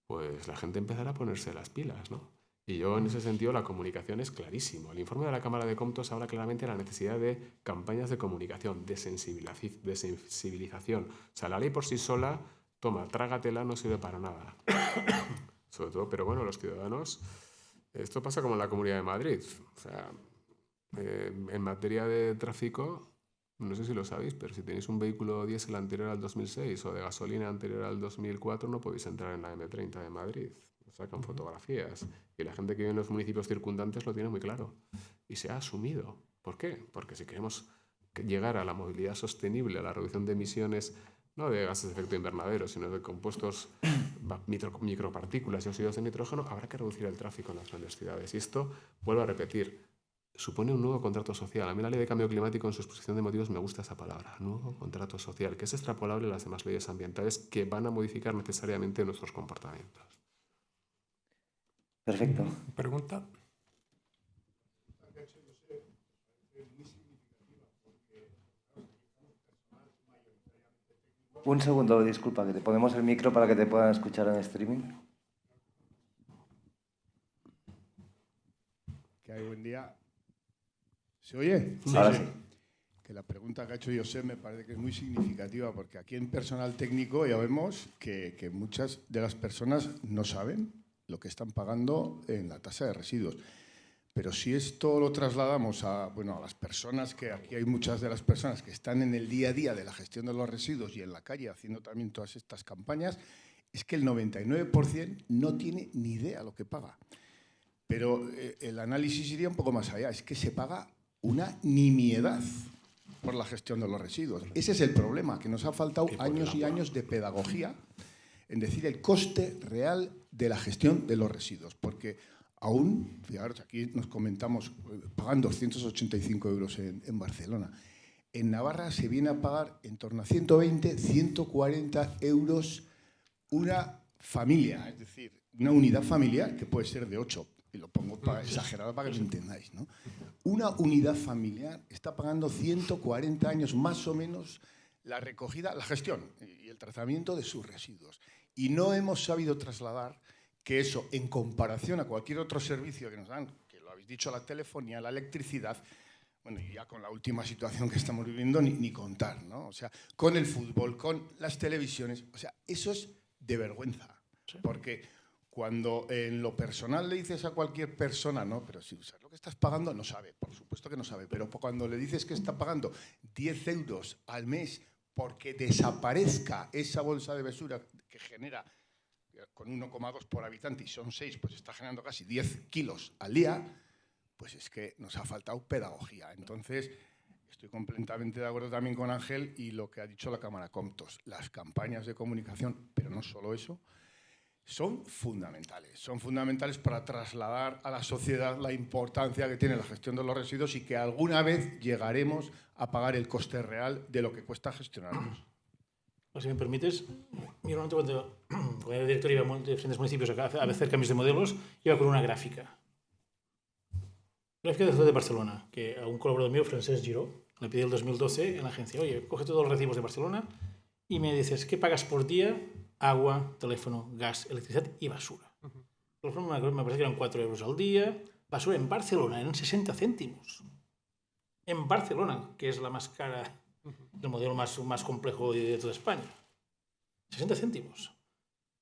pues la gente empezará a ponerse las pilas, ¿no? Y yo, en ese sentido, la comunicación es clarísimo. El informe de la Cámara de Comptos habla claramente de la necesidad de campañas de comunicación, de sensibilización. O sea, la ley por sí sola, toma, trágatela, no sirve para nada. Sobre todo, pero bueno, los ciudadanos... Esto pasa como en la Comunidad de Madrid. O sea, en materia de tráfico, no sé si lo sabéis, pero si tenéis un vehículo diésel anterior al 2006 o de gasolina anterior al 2004, no podéis entrar en la M30 de Madrid. Sacan fotografías y la gente que vive en los municipios circundantes lo tiene muy claro y se ha asumido. ¿Por qué? Porque si queremos llegar a la movilidad sostenible, a la reducción de emisiones, no de gases de efecto invernadero, sino de compuestos, micropartículas y óxidos de nitrógeno, habrá que reducir el tráfico en las grandes ciudades. Y esto, vuelvo a repetir, supone un nuevo contrato social. A mí la ley de cambio climático, en su exposición de motivos, me gusta esa palabra, nuevo contrato social, que es extrapolable a las demás leyes ambientales que van a modificar necesariamente nuestros comportamientos. Perfecto. ¿Pregunta? Un segundo, disculpa, que te ponemos el micro para que te puedan escuchar en streaming. ¿Qué hay? Buen día. ¿Se oye? Sí, ahora sí. Que la pregunta que ha hecho José me parece que es muy significativa, porque aquí en personal técnico ya vemos que muchas de las personas no saben lo que están pagando en la tasa de residuos. Pero si esto lo trasladamos a las personas, que aquí hay muchas de las personas que están en el día a día de la gestión de los residuos y en la calle haciendo también todas estas campañas, es que el 99% no tiene ni idea lo que paga. Pero el análisis iría un poco más allá, es que se paga una nimiedad por la gestión de los residuos. Ese es el problema, que nos ha faltado años y años de pedagogía en decir el coste real de la gestión de los residuos, porque aún, fijaros, aquí nos comentamos, pagan 285 euros en Barcelona. En Navarra se viene a pagar en torno a 120, 140 euros una familia, es decir, una unidad familiar que puede ser de 8, y lo pongo exagerado para que lo entendáis, ¿no? Una unidad familiar está pagando 140 años más o menos la recogida, la gestión y el tratamiento de sus residuos. Y no hemos sabido trasladar que eso, en comparación a cualquier otro servicio que nos dan, que lo habéis dicho, la telefonía, la electricidad, bueno, y ya con la última situación que estamos viviendo, ni contar, ¿no? O sea, con el fútbol, con las televisiones, o sea, eso es de vergüenza. Sí. Porque cuando en lo personal le dices a cualquier persona, no, pero si sabes lo que estás pagando, no sabe, por supuesto que no sabe, pero cuando le dices que está pagando 10 euros al mes porque desaparezca esa bolsa de basura que genera con 1,2 por habitante y son 6, pues está generando casi 10 kilos al día, pues es que nos ha faltado pedagogía. Entonces, estoy completamente de acuerdo también con Ángel y lo que ha dicho la Cámara Comptos. Las campañas de comunicación, pero no solo eso, son fundamentales para trasladar a la sociedad la importancia que tiene la gestión de los residuos y que alguna vez llegaremos a pagar el coste real de lo que cuesta gestionarlos. Si me permites, mi hermano cuando era director iba a diferentes municipios a hacer cambios de modelos, iba con una gráfica. La FK de Barcelona, que a un colaborador mío, Francesc Giró, le pedí el 2012 en la agencia, oye, coge todos los recibos de Barcelona y me dices, ¿qué pagas por día? Agua, teléfono, gas, electricidad y basura. Me parece que eran 4 euros al día. Basura en Barcelona eran 60 céntimos. En Barcelona, que es la más cara, el modelo más complejo de toda España. 60 céntimos.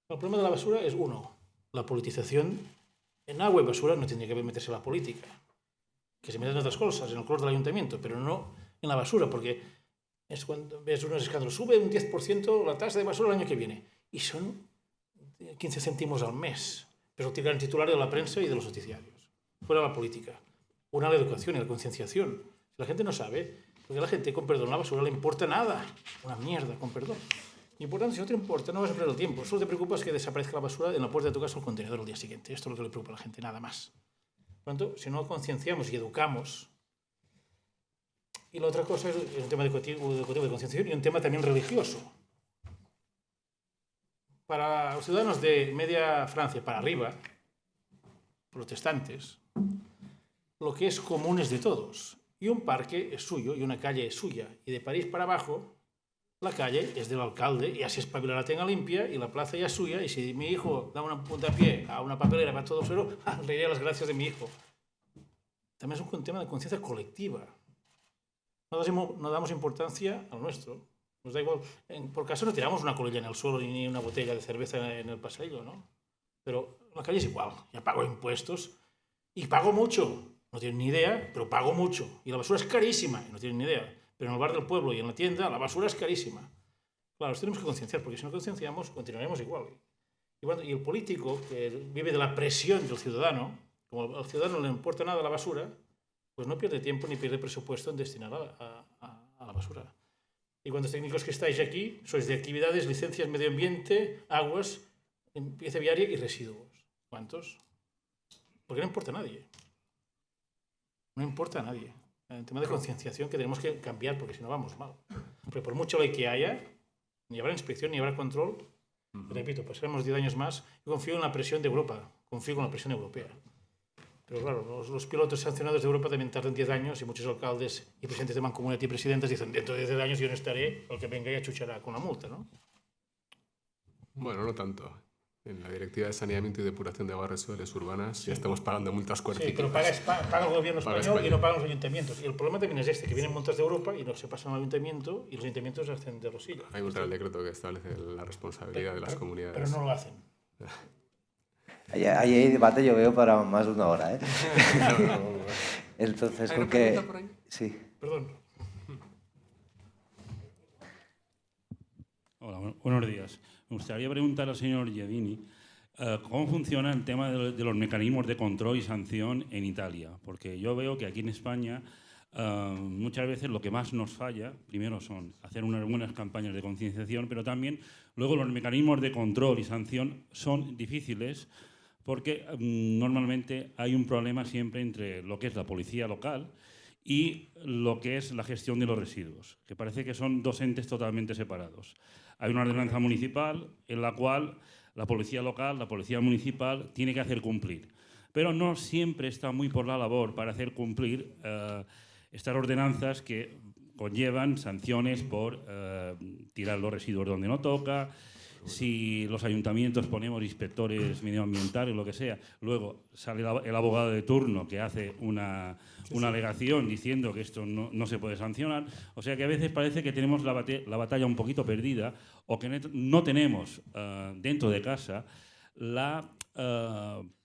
El problema de la basura es, uno, la politización. En agua y basura no tendría que meterse la política. Que se metan en otras cosas, en el color del ayuntamiento, pero no en la basura, porque es cuando ves unos escándalos. Sube un 10% la tasa de basura el año que viene. Y son 15 céntimos al mes. Pero tiran el titular de la prensa y de los noticiarios. Fuera la política. Una, la educación y la concienciación. Si la gente no sabe, porque a la gente, con perdón, la basura le importa nada. Una mierda, con perdón. Y por tanto, si no te importa, no vas a perder el tiempo. Solo te preocupas que desaparezca la basura en la puerta de tu casa o el contenedor el día siguiente. Esto es lo que le preocupa a la gente, nada más. Por tanto, si no concienciamos y educamos. Y la otra cosa es un tema educativo de concienciación y un tema también religioso. Para los ciudadanos de media Francia para arriba, protestantes, lo que es común es de todos. Y un parque es suyo y una calle es suya. Y de París para abajo, la calle es del alcalde y así espabila la tenga limpia y la plaza ya es suya. Y si mi hijo da una puntapié a una papelera para todo cero, le diré las gracias de mi hijo. También es un tema de conciencia colectiva. No damos importancia al nuestro. Nos da igual. Por caso no tiramos una colilla en el suelo ni una botella de cerveza en el pasillo, ¿no? Pero la calle es igual. Ya pago impuestos y pago mucho. No tienen ni idea, pero pago mucho. Y la basura es carísima y no tienen ni idea. Pero en el bar del pueblo y en la tienda la basura es carísima. Claro, nos tenemos que concienciar, porque si no concienciamos continuaremos igual. Y el político que vive de la presión del ciudadano, como al ciudadano no le importa nada la basura, pues no pierde tiempo ni pierde presupuesto en destinar a la basura. Y cuántos técnicos que estáis aquí sois de actividades, licencias, medio ambiente, aguas, limpieza viaria y residuos. ¿Cuántos? Porque no importa a nadie. No importa a nadie. El tema de concienciación que tenemos que cambiar porque si no vamos mal. Porque por mucho ley que haya, ni habrá inspección ni habrá control. Repito, pasaremos 10 años más. Yo confío en la presión de Europa. Confío en la presión europea. Pero claro, los pilotos sancionados de Europa también tardan 10 años y muchos alcaldes y presidentes de Mancomunidad y presidentes dicen dentro de 10 años yo no estaré, el que venga y achuchará con la multa, ¿no? Bueno, no tanto. En la Directiva de Saneamiento y Depuración de Aguas Residuales Urbanas ya estamos pagando multas cuartísimas. Sí, pero paga el gobierno español y no pagan los ayuntamientos. Y el problema también es este, que vienen multas de Europa y no se pasan al ayuntamiento y los ayuntamientos hacen de los hilos. Hay un real decreto que establece la responsabilidad de las comunidades. Pero no lo hacen. Ahí hay debate, yo veo, para más de una hora, ¿eh? Entonces, ¿Hay con una que... pregunta por ahí? Sí. Perdón. Hola, buenos días. Me gustaría preguntar al señor Giardini cómo funciona el tema de los mecanismos de control y sanción en Italia. Porque yo veo que aquí en España muchas veces lo que más nos falla, primero son hacer unas buenas campañas de concienciación, pero también luego los mecanismos de control y sanción son difíciles porque normalmente hay un problema siempre entre lo que es la policía local y lo que es la gestión de los residuos, que parece que son dos entes totalmente separados. Hay una ordenanza municipal en la cual la policía local, la policía municipal, tiene que hacer cumplir, pero no siempre está muy por la labor para hacer cumplir estas ordenanzas que conllevan sanciones por tirar los residuos donde no toca. Si los ayuntamientos ponemos inspectores medioambientales, lo que sea, luego sale el abogado de turno que hace una alegación diciendo que esto no se puede sancionar. O sea que a veces parece que tenemos la batalla un poquito perdida o que no tenemos dentro de casa la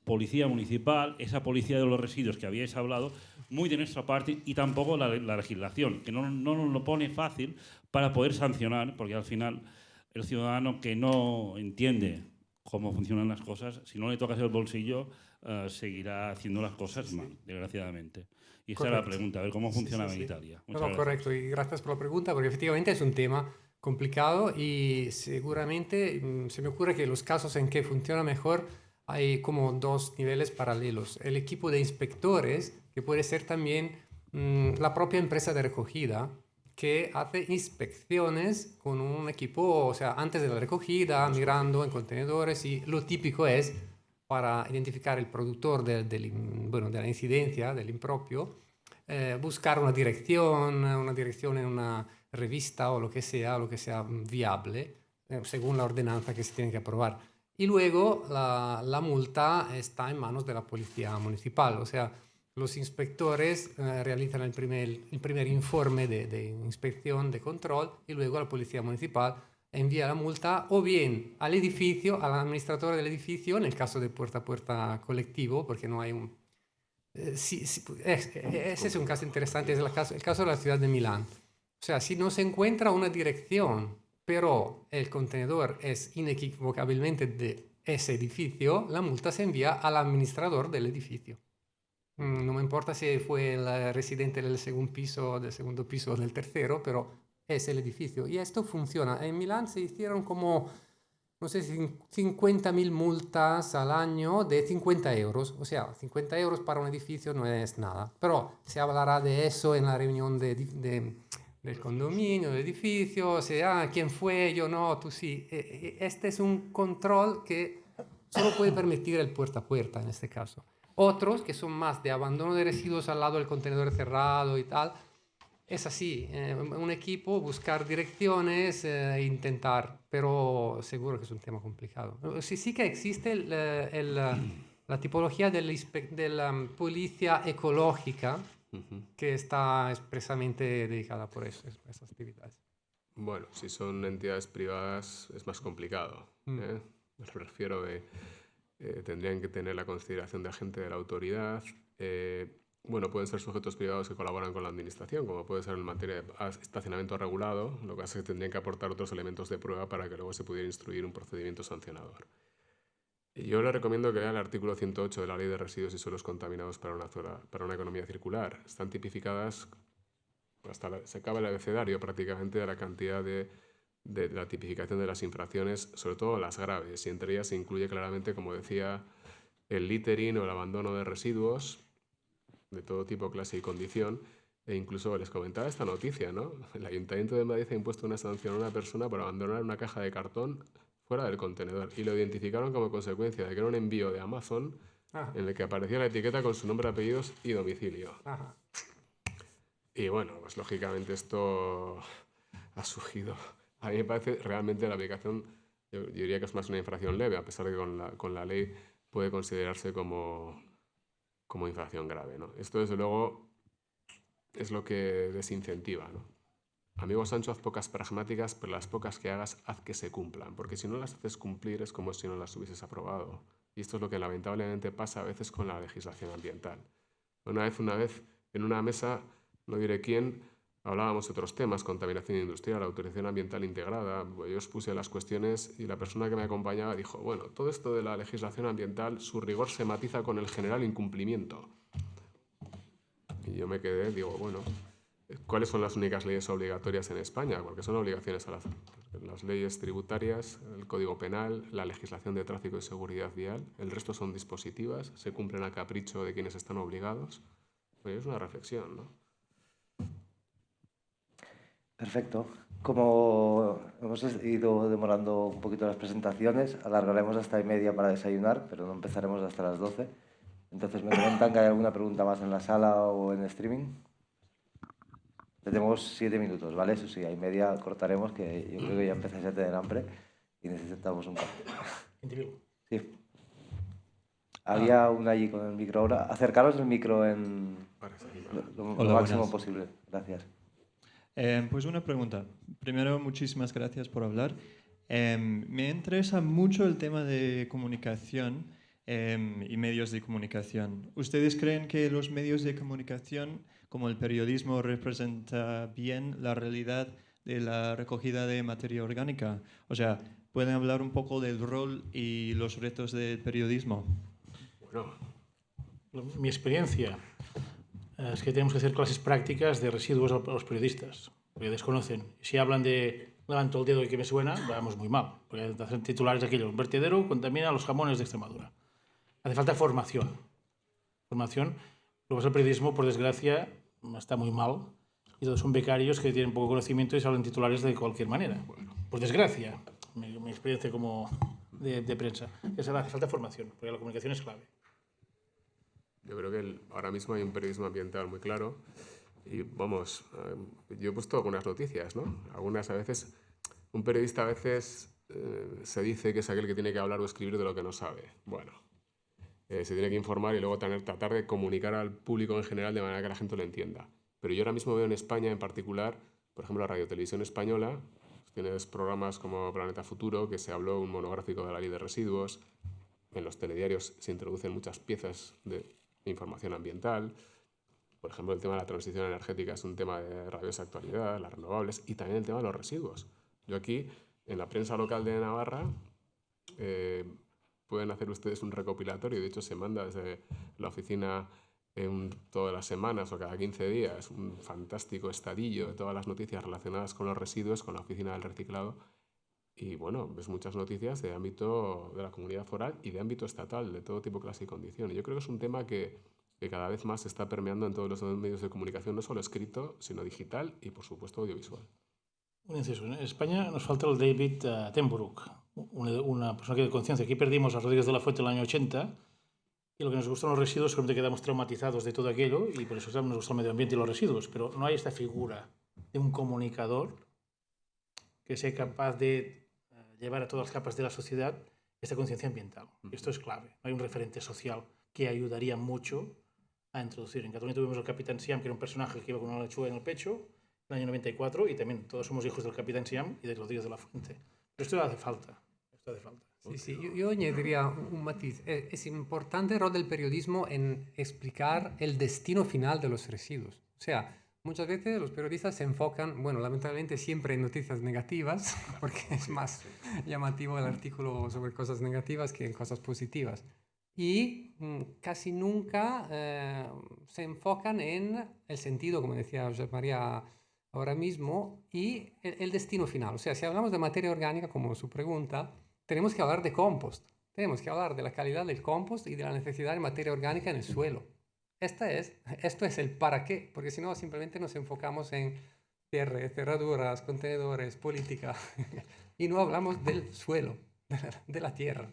policía municipal, esa policía de los residuos que habíais hablado, muy de nuestra parte, y tampoco la legislación, que no nos lo pone fácil para poder sancionar, porque al final el ciudadano que no entiende cómo funcionan las cosas, si no le tocas el bolsillo, seguirá haciendo las cosas mal, desgraciadamente. Y esa era la pregunta, a ver cómo funcionaba en Italia. Correcto, y gracias por la pregunta, porque efectivamente es un tema complicado y seguramente se me ocurre que los casos en que funciona mejor hay como dos niveles paralelos. El equipo de inspectores, que puede ser también la propia empresa de recogida, que hace inspecciones con un equipo, o sea, antes de la recogida, mirando en contenedores, y lo típico es para identificar el productor bueno, de la incidencia, del impropio, buscar una dirección en una revista o lo que sea viable, según la ordenanza que se tiene que aprobar. Y luego la multa está en manos de la policía municipal, o sea, los inspectores realizan el primer informe de inspección, de control, y luego la policía municipal envía la multa o bien al edificio, al administrador del edificio, en el caso de puerta a puerta colectivo, porque no hay un... ese es un caso interesante, es el caso de la ciudad de Milán. O sea, si no se encuentra una dirección, pero el contenedor es inequívocamente de ese edificio, la multa se envía al administrador del edificio. No me importa si fue el residente del segundo piso o del tercero, pero es el edificio. Y esto funciona. En Milán se hicieron como, no sé, 50.000 multas al año de 50 euros. O sea, 50 euros para un edificio no es nada. Pero se hablará de eso en la reunión del condominio, del edificio. O sea, ¿quién fue? Yo no, tú sí. Este es un control que solo puede permitir el puerta a puerta en este caso. Otros, que son más de abandono de residuos al lado del contenedor cerrado y tal, es así, un equipo, buscar direcciones, intentar, pero seguro que es un tema complicado. Sí que existe la tipología de la policía ecológica, que está expresamente dedicada por eso, esas actividades. Bueno, si son entidades privadas es más complicado. Me refiero tendrían que tener la consideración de agente de la autoridad. Bueno, pueden ser sujetos privados que colaboran con la administración, como puede ser en materia de estacionamiento regulado. Lo que pasa es que tendrían que aportar otros elementos de prueba para que luego se pudiera instruir un procedimiento sancionador. Y yo le recomiendo que lea el artículo 108 de la Ley de Residuos y Suelos Contaminados para una economía circular. Están tipificadas, se acaba el abecedario prácticamente de la cantidad de la tipificación de las infracciones, sobre todo las graves, y entre ellas se incluye claramente, como decía, el littering o el abandono de residuos de todo tipo, clase y condición, e incluso les comentaba esta noticia, ¿no? El Ayuntamiento de Madrid ha impuesto una sanción a una persona por abandonar una caja de cartón fuera del contenedor y lo identificaron como consecuencia de que era un envío de Amazon en el que aparecía la etiqueta con su nombre, apellidos y domicilio. Y bueno, pues lógicamente esto ha surgido. A mí me parece realmente la aplicación, yo diría que es más una infracción leve, a pesar de que con la ley puede considerarse como infracción grave, ¿no? Esto, desde luego, es lo que desincentiva, ¿no? Amigo Sancho, haz pocas pragmáticas, pero las pocas que hagas, haz que se cumplan, porque si no las haces cumplir es como si no las hubieses aprobado. Y esto es lo que lamentablemente pasa a veces con la legislación ambiental. Una vez, en una mesa, no diré quién, hablábamos de otros temas, contaminación industrial, autorización ambiental integrada. Yo expuse las cuestiones y la persona que me acompañaba dijo, bueno, todo esto de la legislación ambiental, su rigor se matiza con el general incumplimiento. Y yo me quedé, digo, bueno, ¿cuáles son las únicas leyes obligatorias en España? Porque son obligaciones las leyes tributarias, el Código Penal, la legislación de tráfico y seguridad vial. El resto son dispositivas, se cumplen a capricho de quienes están obligados. Pues es una reflexión, ¿no? Perfecto. Como hemos ido demorando un poquito las presentaciones, alargaremos hasta 1:30 para desayunar, pero no empezaremos hasta las 12. Entonces, ¿me comentan que hay alguna pregunta más en la sala o en streaming? Tenemos 7 minutos, ¿vale? Eso sí, a 1:30 cortaremos, que yo creo que ya empezáis a tener hambre y necesitamos un café. Sí. Había una allí con el micro ahora. Acercaros el micro lo máximo posible. Gracias. Pues una pregunta. Primero, muchísimas gracias por hablar. Me interesa mucho el tema de comunicación y medios de comunicación. ¿Ustedes creen que los medios de comunicación, como el periodismo, representa bien la realidad de la recogida de materia orgánica? O sea, ¿pueden hablar un poco del rol y los retos del periodismo? Bueno, mi experiencia es que tenemos que hacer clases prácticas de residuos a los periodistas, porque desconocen. Si hablan de levanto el dedo y que me suena, vamos muy mal, porque hacen titulares de aquello, un vertedero contamina los jamones de Extremadura. Hace falta formación. Formación. Luego el periodismo, por desgracia, está muy mal, y todos son becarios que tienen poco conocimiento y salen titulares de cualquier manera. Por desgracia, mi experiencia como de prensa. Esa hace falta formación, porque la comunicación es clave. Yo creo que ahora mismo hay un periodismo ambiental muy claro y vamos, yo he puesto algunas noticias, ¿no? Algunas a veces, un periodista a veces se dice que es aquel que tiene que hablar o escribir de lo que no sabe. Bueno, se tiene que informar y luego tratar de comunicar al público en general de manera que la gente lo entienda. Pero yo ahora mismo veo en España en particular, por ejemplo, la Radio Televisión Española, tienes programas como Planeta Futuro, que se habló un monográfico de la ley de residuos, en los telediarios se introducen muchas piezas de información ambiental. Por ejemplo, el tema de la transición energética es un tema de rabiosa actualidad, las renovables y también el tema de los residuos. Yo aquí, en la prensa local de Navarra, pueden hacer ustedes un recopilatorio, de hecho se manda desde la oficina todas las semanas o cada 15 días un fantástico estadillo de todas las noticias relacionadas con los residuos, con la oficina del reciclado. Y bueno, ves muchas noticias de ámbito de la comunidad foral y de ámbito estatal, de todo tipo, clase y condición. Y yo creo que es un tema que cada vez más se está permeando en todos los medios de comunicación, no solo escrito, sino digital y, por supuesto, audiovisual. Un inciso. En España nos falta el David Attenborough, una persona que de conciencia. Aquí perdimos a Rodríguez de la Fuente en el año 80 y lo que nos gustan los residuos, solamente quedamos traumatizados de todo aquello y por eso nos gusta el medio ambiente y los residuos. Pero no hay esta figura de un comunicador que sea capaz de llevar a todas las capas de la sociedad esta conciencia ambiental. Esto es clave. No hay un referente social que ayudaría mucho a introducir. En Cataluña tuvimos el Capitán Siam, que era un personaje que iba con una lechuga en el pecho, en el año 94, y también todos somos hijos del Capitán Siam y de Rodríguez de la Fuente. Pero esto hace falta. Esto hace falta. Sí, sí. Yo añadiría un matiz. Es importante el rol del periodismo en explicar el destino final de los residuos. O sea, muchas veces los periodistas se enfocan, bueno, lamentablemente siempre en noticias negativas, porque es más llamativo el artículo sobre cosas negativas que en cosas positivas. Y casi nunca se enfocan en el sentido, como decía José María ahora mismo, y el destino final. O sea, si hablamos de materia orgánica, como su pregunta, tenemos que hablar de compost. Tenemos que hablar de la calidad del compost y de la necesidad de materia orgánica en el suelo. Esto es el para qué, porque si no simplemente nos enfocamos en cierre, cerraduras, contenedores, política, y no hablamos del suelo, de la tierra,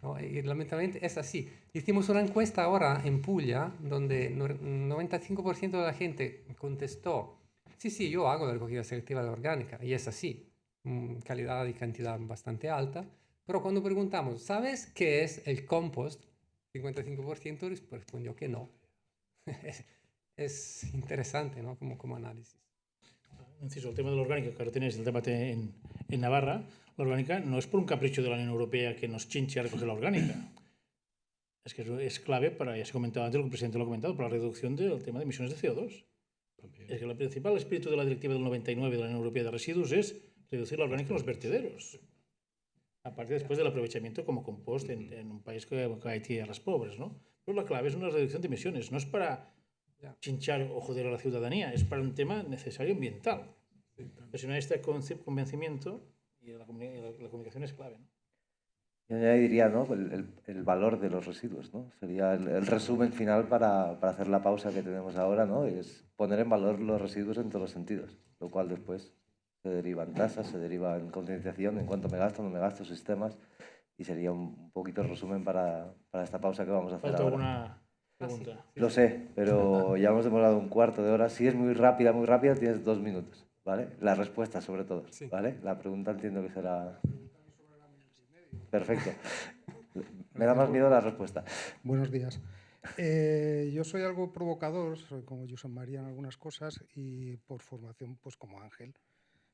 ¿no? Y lamentablemente es así. Hicimos una encuesta ahora en Puglia, donde 95% de la gente contestó, sí, yo hago la recogida selectiva de orgánica, y es así, calidad y cantidad bastante alta, pero cuando preguntamos, ¿sabes qué es el compost? 55% respondió que no. Es interesante, ¿no? Como análisis. Inciso, el tema de la orgánica, que ahora tenéis el debate en Navarra, la orgánica no es por un capricho de la Unión Europea que nos chinche a recoger la orgánica. Es que es clave para, ya se comentaba antes, el presidente lo ha comentado, para la reducción del tema de emisiones de CO2. Es que el principal espíritu de la directiva del 99 de la Unión Europea de residuos es reducir la orgánica en los vertederos. Aparte después del aprovechamiento como compost en un país que hay tierras pobres, ¿no? Pero la clave es una reducción de emisiones, no es para chinchar o joder a la ciudadanía, es para un tema necesario ambiental. Pero si no hay este convencimiento, y la comunicación es clave, ¿no? Yo añadiría, ¿no?, el valor de los residuos, ¿no? Sería el resumen final para hacer la pausa que tenemos ahora, ¿no? Es poner en valor los residuos en todos los sentidos, lo cual después se deriva en tasas, se deriva en concienciación, en cuánto me gasto, no me gasto, sistemas, y sería un poquito el resumen para esta pausa que vamos a hacer ahora. ¿Alguna pregunta? Lo sé, pero ya hemos demorado un cuarto de hora. Si es muy rápida, tienes 2 minutos, ¿vale? La respuesta, sobre todo, ¿vale? La pregunta entiendo que será... Perfecto. Me da más miedo la respuesta. Buenos días. Yo soy algo provocador, soy como Josep María en algunas cosas y por formación, pues como Ángel,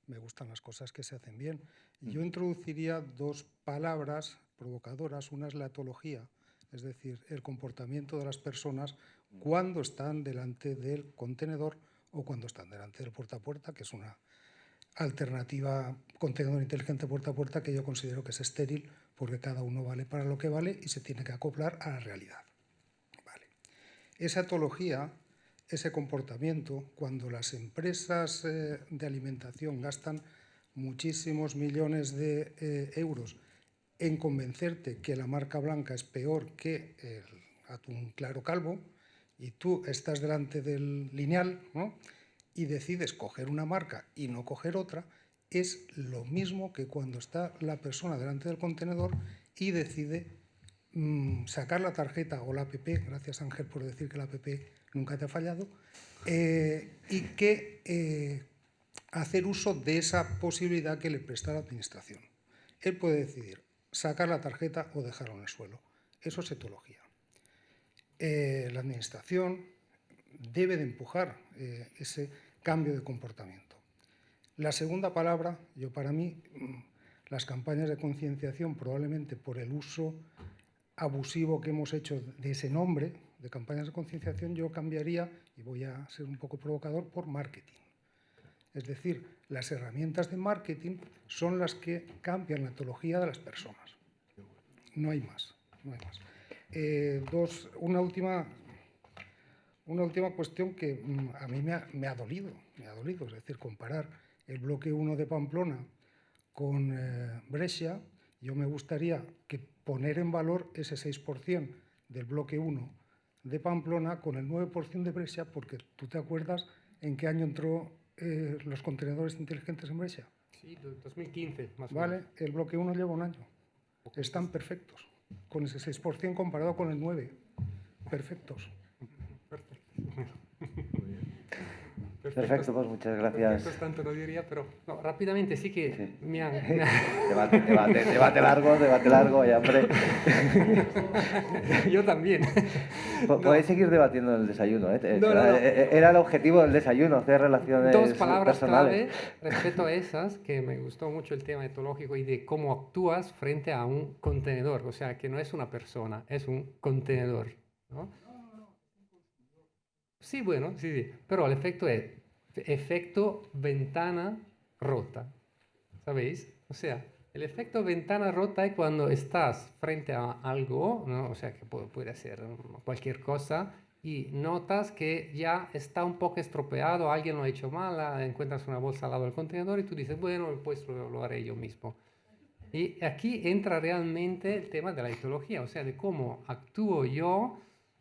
me gustan las cosas que se hacen bien. Yo introduciría 2 palabras provocadoras. Una es la etología, es decir, el comportamiento de las personas cuando están delante del contenedor o cuando están delante del puerta a puerta, que es una alternativa contenedor inteligente puerta a puerta que yo considero que es estéril porque cada uno vale para lo que vale y se tiene que acoplar a la realidad. Vale. Esa etología, ese comportamiento, cuando las empresas de alimentación gastan muchísimos millones de euros en convencerte que la marca blanca es peor que el atún claro calvo y tú estás delante del lineal, ¿no?, y decides coger una marca y no coger otra, es lo mismo que cuando está la persona delante del contenedor y decide sacar la tarjeta o la app, gracias Ángel por decir que la app nunca te ha fallado, y que hacer uso de esa posibilidad que le presta la administración. Él puede decidir sacar la tarjeta o dejarla en el suelo. Eso es etología. La administración debe de empujar ese cambio de comportamiento. La segunda palabra, para mí, las campañas de concienciación, probablemente por el uso abusivo que hemos hecho de ese nombre, de campañas de concienciación, yo cambiaría, y voy a ser un poco provocador, por marketing. Es decir, las herramientas de marketing son las que cambian la etología de las personas. No hay más. No hay más. Una última cuestión que a mí me ha dolido. Es decir, comparar el bloque 1 de Pamplona con Brescia, yo me gustaría que poner en valor ese 6% del bloque 1 de Pamplona con el 9% de Brescia, porque tú te acuerdas en qué año entró los contenedores inteligentes en Brescia. Sí, 2015, más o menos. Vale, el bloque 1 lleva un año. Están perfectos, con ese 6% comparado con el 9%. Perfectos. Perfecto, pues muchas gracias. Perfectos tanto no diría, pero no, rápidamente sí que Sí. me han... Debate largo, ya, hombre. Yo también. Podéis seguir debatiendo en el desayuno, ¿eh? No. Era el objetivo del desayuno, hacer relaciones Dos palabras personales. clave respecto a esas, que me gustó mucho el tema etológico y de cómo actúas frente a un contenedor. O sea, que no es una persona, es un contenedor, ¿no? Sí, bueno, sí. Pero el efecto es efecto ventana rota, ¿sabéis? O sea, el efecto ventana rota es cuando estás frente a algo, ¿no? O sea, que puede ser cualquier cosa, y notas que ya está un poco estropeado, alguien lo ha hecho mal, encuentras una bolsa al lado del contenedor y tú dices, bueno, pues lo haré yo mismo. Y aquí entra realmente el tema de la etología, o sea, de cómo actúo yo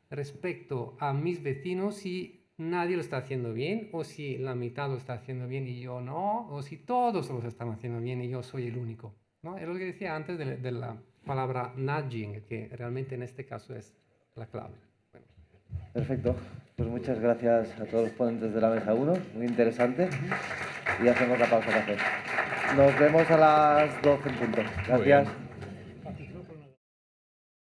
respecto a mis vecinos si nadie lo está haciendo bien, o si la mitad lo está haciendo bien y yo no, o si todos lo están haciendo bien y yo soy el único, ¿no? Es lo que decía antes de la palabra nudging, que realmente en este caso es la clave. Bueno. Perfecto. Pues muchas gracias a todos los ponentes de la mesa 1, muy interesante. Y hacemos la pausa café. Nos vemos a las 12 en punto. Gracias.